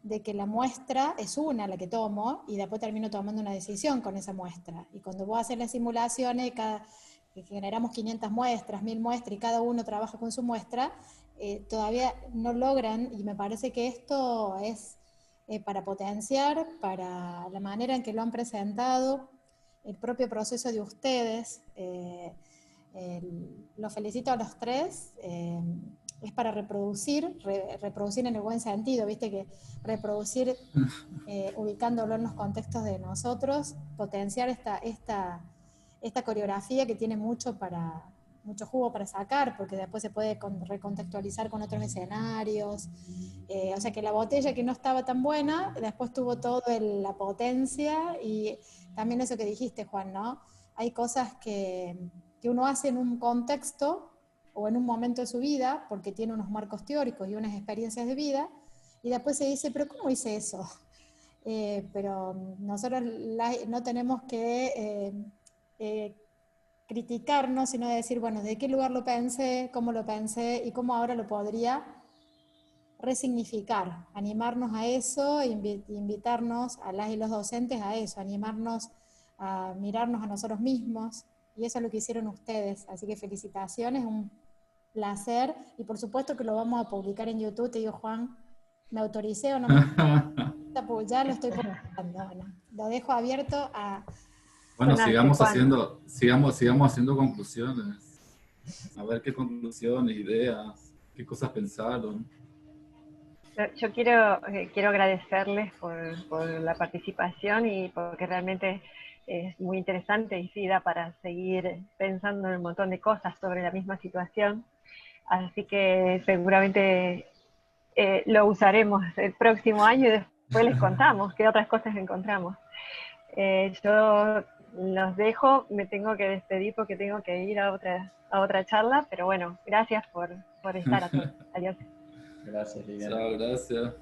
de que la muestra es una la que tomo y después termino tomando una decisión con esa muestra. Y cuando vos haces las simulaciones, que generamos 500 muestras, 1000 muestras, y cada uno trabaja con su muestra, todavía no logran, y me parece que esto es para potenciar, para la manera en que lo han presentado, el propio proceso de ustedes. Los felicito a los tres. es para reproducir, reproducir en el buen sentido, viste que reproducir ubicándolo en los contextos de nosotros, potenciar esta coreografía que tiene mucho jugo para sacar, porque después se puede recontextualizar con otros escenarios. O sea que la botella que no estaba tan buena, después tuvo toda la potencia, y también eso que dijiste, Juan, ¿no? Hay cosas que uno hace en un contexto o en un momento de su vida, porque tiene unos marcos teóricos y unas experiencias de vida, y después se dice, pero ¿cómo hice eso? Pero nosotros no tenemos que criticarnos, sino decir, bueno, ¿de qué lugar lo pensé? ¿Cómo lo pensé? ¿Y cómo ahora lo podría resignificar? Animarnos a eso, invitarnos a las y los docentes a eso, animarnos a mirarnos a nosotros mismos, y eso es lo que hicieron ustedes. Así que felicitaciones, un placer, y por supuesto que lo vamos a publicar en YouTube. Te digo, Juan, ¿me autoricé o no me ya lo estoy publicando? Bueno, lo dejo abierto a... Bueno, Juan. sigamos haciendo conclusiones. A ver qué conclusiones, ideas, qué cosas pensaron. Yo quiero agradecerles por la participación, y porque realmente es muy interesante y sí da para seguir pensando en un montón de cosas sobre la misma situación. Así que seguramente lo usaremos el próximo año, y después les contamos qué otras cosas encontramos. Yo los dejo, me tengo que despedir porque tengo que ir a otra charla, pero bueno, gracias por estar aquí. Adiós. Gracias, Liliana. Chao, gracias.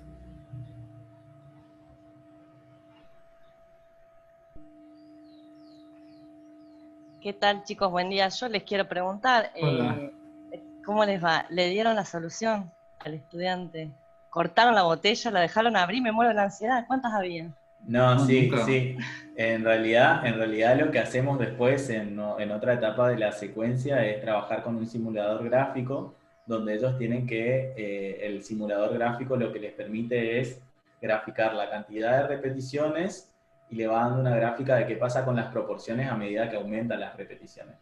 ¿Qué tal, chicos? Buen día. Yo les quiero preguntar, ¿cómo les va? ¿Le dieron la solución al estudiante? ¿Cortaron la botella, la dejaron abrir? Me muero de la ansiedad. ¿Cuántas había? No, sí, nunca. sí. En realidad lo que hacemos después en otra etapa de la secuencia es trabajar con un simulador gráfico, donde ellos tienen que, el simulador gráfico lo que les permite es graficar la cantidad de repeticiones, y le va dando una gráfica de qué pasa con las proporciones a medida que aumentan las repeticiones.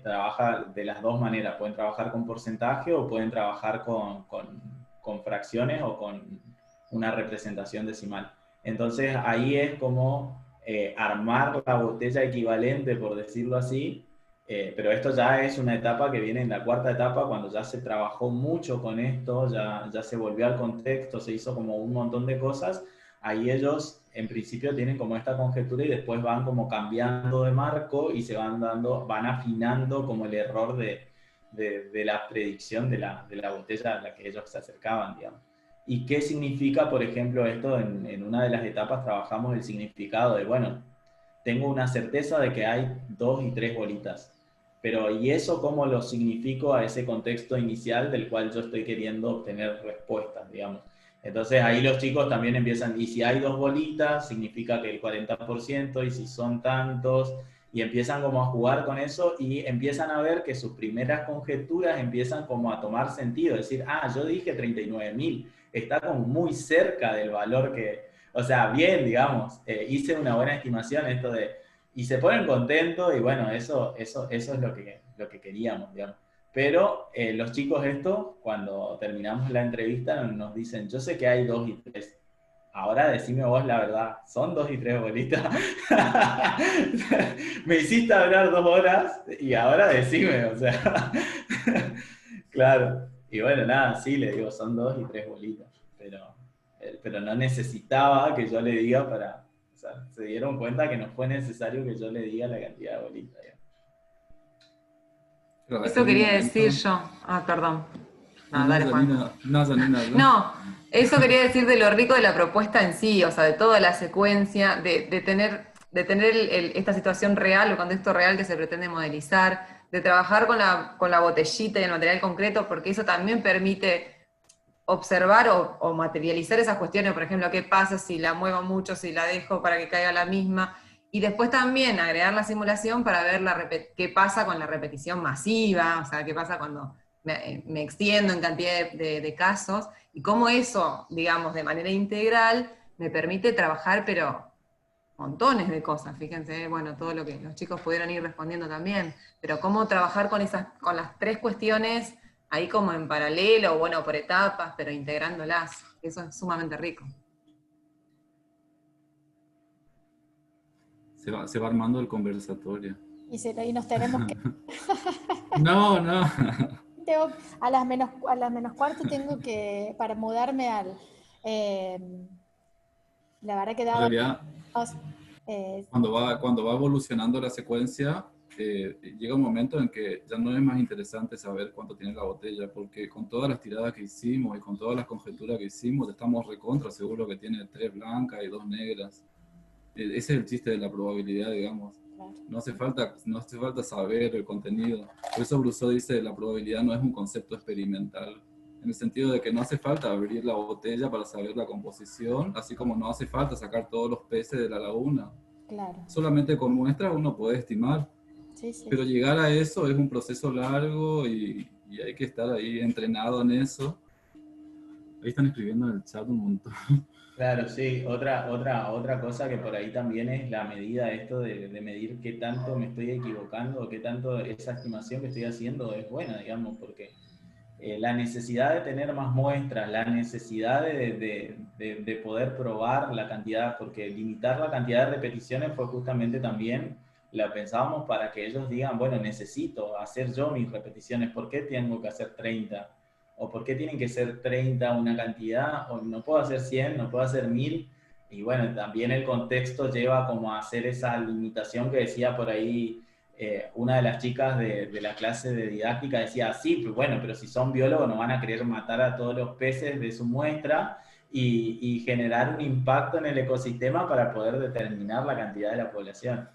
Trabaja de las dos maneras, pueden trabajar con porcentaje o pueden trabajar con fracciones o con una representación decimal. Entonces ahí es como armar la botella equivalente, por decirlo así, pero esto ya es una etapa que viene en la cuarta etapa, cuando ya se trabajó mucho con esto, ya se volvió al contexto, se hizo como un montón de cosas. Ahí ellos en principio tienen como esta conjetura y después van como cambiando de marco y se van afinando como el error de la predicción de la botella a la que ellos se acercaban, digamos. ¿Y qué significa, por ejemplo, esto? En una de las etapas trabajamos el significado de, bueno, tengo una certeza de que hay 2 y 3 bolitas, pero ¿y eso cómo lo significo a ese contexto inicial del cual yo estoy queriendo obtener respuestas, digamos? Entonces ahí los chicos también empiezan, y si hay 2 bolitas, significa que el 40%, y si son tantos, y empiezan como a jugar con eso, y empiezan a ver que sus primeras conjeturas empiezan como a tomar sentido, decir, yo dije 39.000, está como muy cerca del valor que, o sea, bien, digamos, hice una buena estimación, esto de, y se ponen contentos, y bueno, eso es lo que queríamos, digamos. Pero los chicos esto, cuando terminamos la entrevista, nos dicen, yo sé que hay 2 y 3. Ahora decime vos la verdad, ¿son 2 y 3 bolitas? Me hiciste hablar 2 horas y ahora decime, o sea. Claro. Y bueno, nada, sí, le digo, son 2 y 3 bolitas. Pero no necesitaba que yo le diga para... O sea, se dieron cuenta que no fue necesario que yo le diga la cantidad de bolitas. Eso quería decir yo. Perdón. Dale, Juan. No, eso quería decir de lo rico de la propuesta en sí, o sea, de toda la secuencia, de tener esta situación real, el contexto real que se pretende modelizar, de trabajar con la botellita y el material concreto, porque eso también permite observar o materializar esas cuestiones, por ejemplo, qué pasa si la muevo mucho, si la dejo para que caiga la misma. Y después también agregar la simulación para ver qué pasa con la repetición masiva, o sea, qué pasa cuando me extiendo en cantidad de casos, y cómo eso, digamos, de manera integral, me permite trabajar, pero montones de cosas, fíjense, bueno, todo lo que los chicos pudieron ir respondiendo también, pero cómo trabajar con las 3 cuestiones ahí como en paralelo, bueno, por etapas, pero integrándolas. Eso es sumamente rico. Se va armando el conversatorio. Y nos tenemos que... No. A las menos cuarto tengo que, para mudarme al... la verdad que daba... En realidad, cuando va evolucionando la secuencia, llega un momento en que ya no es más interesante saber cuánto tiene la botella, porque con todas las tiradas que hicimos y con todas las conjeturas que hicimos, estamos recontra seguros que tiene 3 blancas y 2 negras. Ese es el chiste de la probabilidad, digamos. No hace falta saber el contenido. Por eso Brousseau dice la probabilidad no es un concepto experimental, en el sentido de que no hace falta abrir la botella para saber la composición, así como no hace falta sacar todos los peces de la laguna. Claro. Solamente con muestras uno puede estimar. Sí. Pero llegar a eso es un proceso largo y hay que estar ahí entrenado en eso. Ahí están escribiendo en el chat un montón. Claro, sí. Otra cosa que por ahí también es la medida, esto de medir qué tanto me estoy equivocando, qué tanto esa estimación que estoy haciendo es buena, digamos, porque la necesidad de tener más muestras, la necesidad de poder probar la cantidad, porque limitar la cantidad de repeticiones fue justamente también, la pensábamos para que ellos digan, bueno, necesito hacer yo mis repeticiones, ¿por qué tengo que hacer 30? ¿O por qué tienen que ser 30 una cantidad? ¿O no puedo hacer 100, no puedo hacer 1000? Y bueno, también el contexto lleva como a hacer esa limitación que decía por ahí una de las chicas de la clase de didáctica, decía, sí, pues bueno, pero si son biólogos no van a querer matar a todos los peces de su muestra y generar un impacto en el ecosistema para poder determinar la cantidad de la población.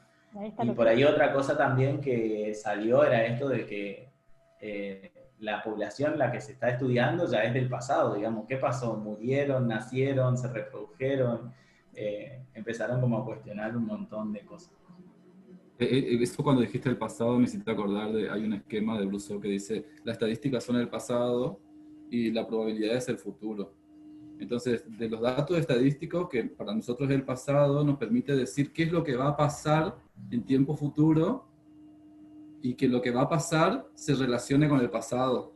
Y por ahí otra cosa también que salió era esto de que la población la que se está estudiando ya es del pasado, digamos, ¿qué pasó? Murieron, nacieron, se reprodujeron, empezaron como a cuestionar un montón de cosas. Eso cuando dijiste el pasado me hiciste acordar hay un esquema de Brousseau que dice, las estadísticas son el pasado y la probabilidad es el futuro. Entonces, de los datos estadísticos, que para nosotros es el pasado, nos permite decir qué es lo que va a pasar en tiempo futuro y que lo que va a pasar se relacione con el pasado,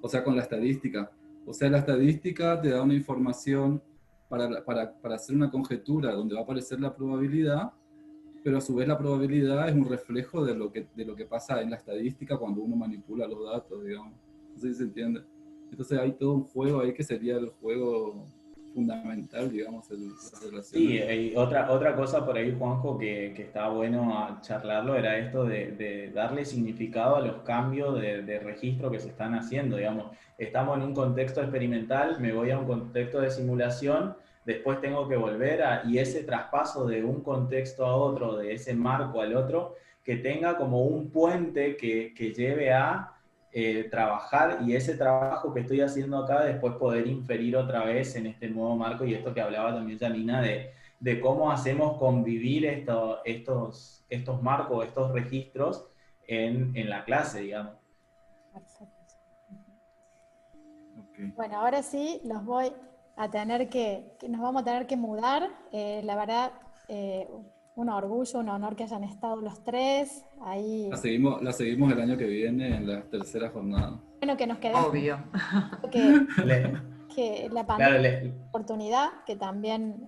o sea, con la estadística. O sea, la estadística te da una información para hacer una conjetura donde va a aparecer la probabilidad, pero a su vez la probabilidad es un reflejo de lo que pasa en la estadística cuando uno manipula los datos, digamos. No sé si se entiende. Entonces hay todo un juego ahí que sería el juego fundamental, digamos, las relaciones. Sí, y otra cosa por ahí, Juanjo, que está bueno a charlarlo, era esto de darle significado a los cambios de registro que se están haciendo, digamos. Estamos en un contexto experimental, me voy a un contexto de simulación, después tengo que volver y ese traspaso de un contexto a otro, de ese marco al otro, que tenga como un puente que lleve a trabajar y ese trabajo que estoy haciendo acá después poder inferir otra vez en este nuevo marco y esto que hablaba también Janina de cómo hacemos convivir estos marcos, estos registros en la clase, digamos. Perfecto. Okay. Bueno, ahora sí nos vamos a tener que mudar. La verdad, un orgullo, un honor que hayan estado los tres ahí. La seguimos el año que viene en la tercera jornada. Bueno, que nos quedemos. Obvio. Que la pandemia, oportunidad, que también,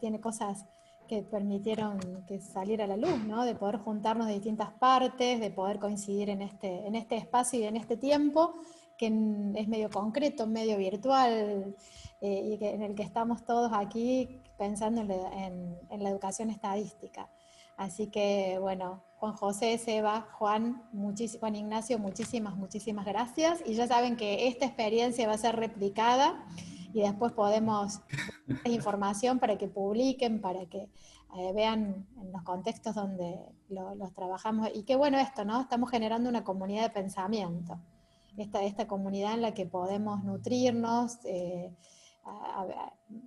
tiene cosas que permitieron que saliera a la luz, ¿no? De poder juntarnos de distintas partes, de poder coincidir en este espacio y en este tiempo, que es medio concreto, medio virtual, y en el que estamos todos aquí pensando en la educación estadística. Así que, bueno, Juan José, Seba, Juan Ignacio, muchísimas gracias. Y ya saben que esta experiencia va a ser replicada y después podemos dar información para que publiquen, para que vean en los contextos donde los trabajamos. Y qué bueno esto, ¿no? Estamos generando una comunidad de pensamiento. Esta comunidad en la que podemos nutrirnos,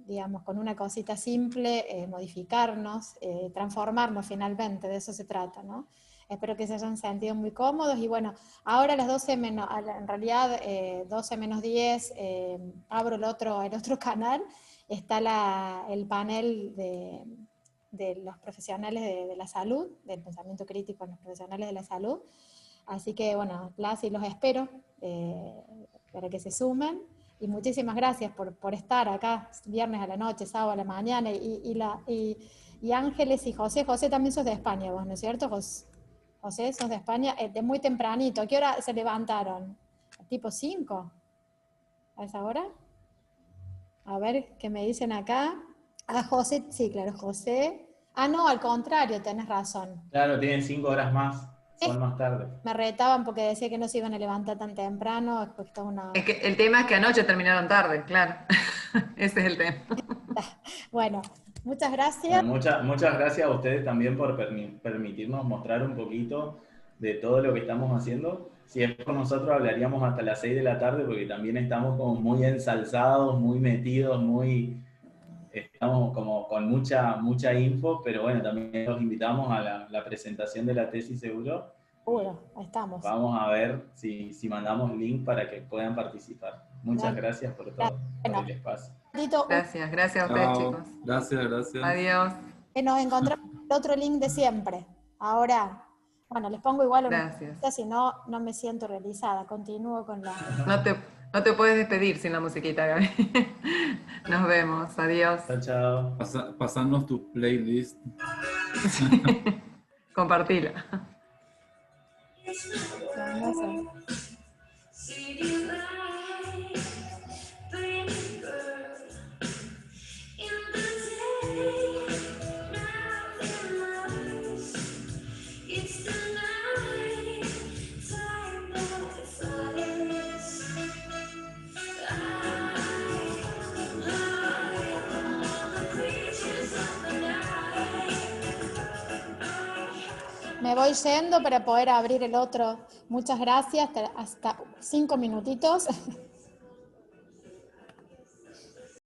digamos, con una cosita simple, modificarnos, transformarnos finalmente, de eso se trata, ¿no? Espero que se hayan sentido muy cómodos y bueno, ahora a las 12 menos, en realidad 12 menos 10, abro el otro canal, está el panel de los profesionales de la salud, del pensamiento crítico en los profesionales de la salud. Así que bueno, y los espero para que se sumen. Y muchísimas gracias por estar acá viernes a la noche, sábado a la mañana. Y Ángeles y José también sos de España, vos, ¿no es cierto? José, sos de España, de muy tempranito. ¿A qué hora se levantaron? ¿Tipo 5? ¿A esa hora? A ver, ¿qué me dicen acá? Ah, José, sí, claro, José. Ah, no, al contrario, tenés razón. Claro, tienen 5 horas más, son más tarde. Me retaban porque decía que no se iban a levantar tan temprano. Es que el tema es que anoche terminaron tarde, claro. Ese es el tema. Bueno, muchas gracias. Bueno, muchas gracias a ustedes también por permitirnos mostrar un poquito de todo lo que estamos haciendo. Si es por nosotros hablaríamos hasta las 6 de la tarde porque también estamos como muy ensalzados, muy metidos, estamos como con mucha info, pero bueno, también los invitamos a la presentación de la tesis seguro. Seguro, ahí estamos. Vamos a ver si mandamos link para que puedan participar. Muchas gracias por todo, por el espacio. Gracias a ustedes, chicos. Gracias. Adiós. Nos encontramos el otro link de siempre. Ahora, bueno, les pongo igual una musiquita, si no, no me siento realizada. Continúo con la... No te puedes despedir sin la musiquita, Gaby. Nos vemos. Adiós. Chao. Pasanos tu playlist. Compartila. Me voy yendo para poder abrir el otro. Muchas gracias. Hasta 5 minutitos.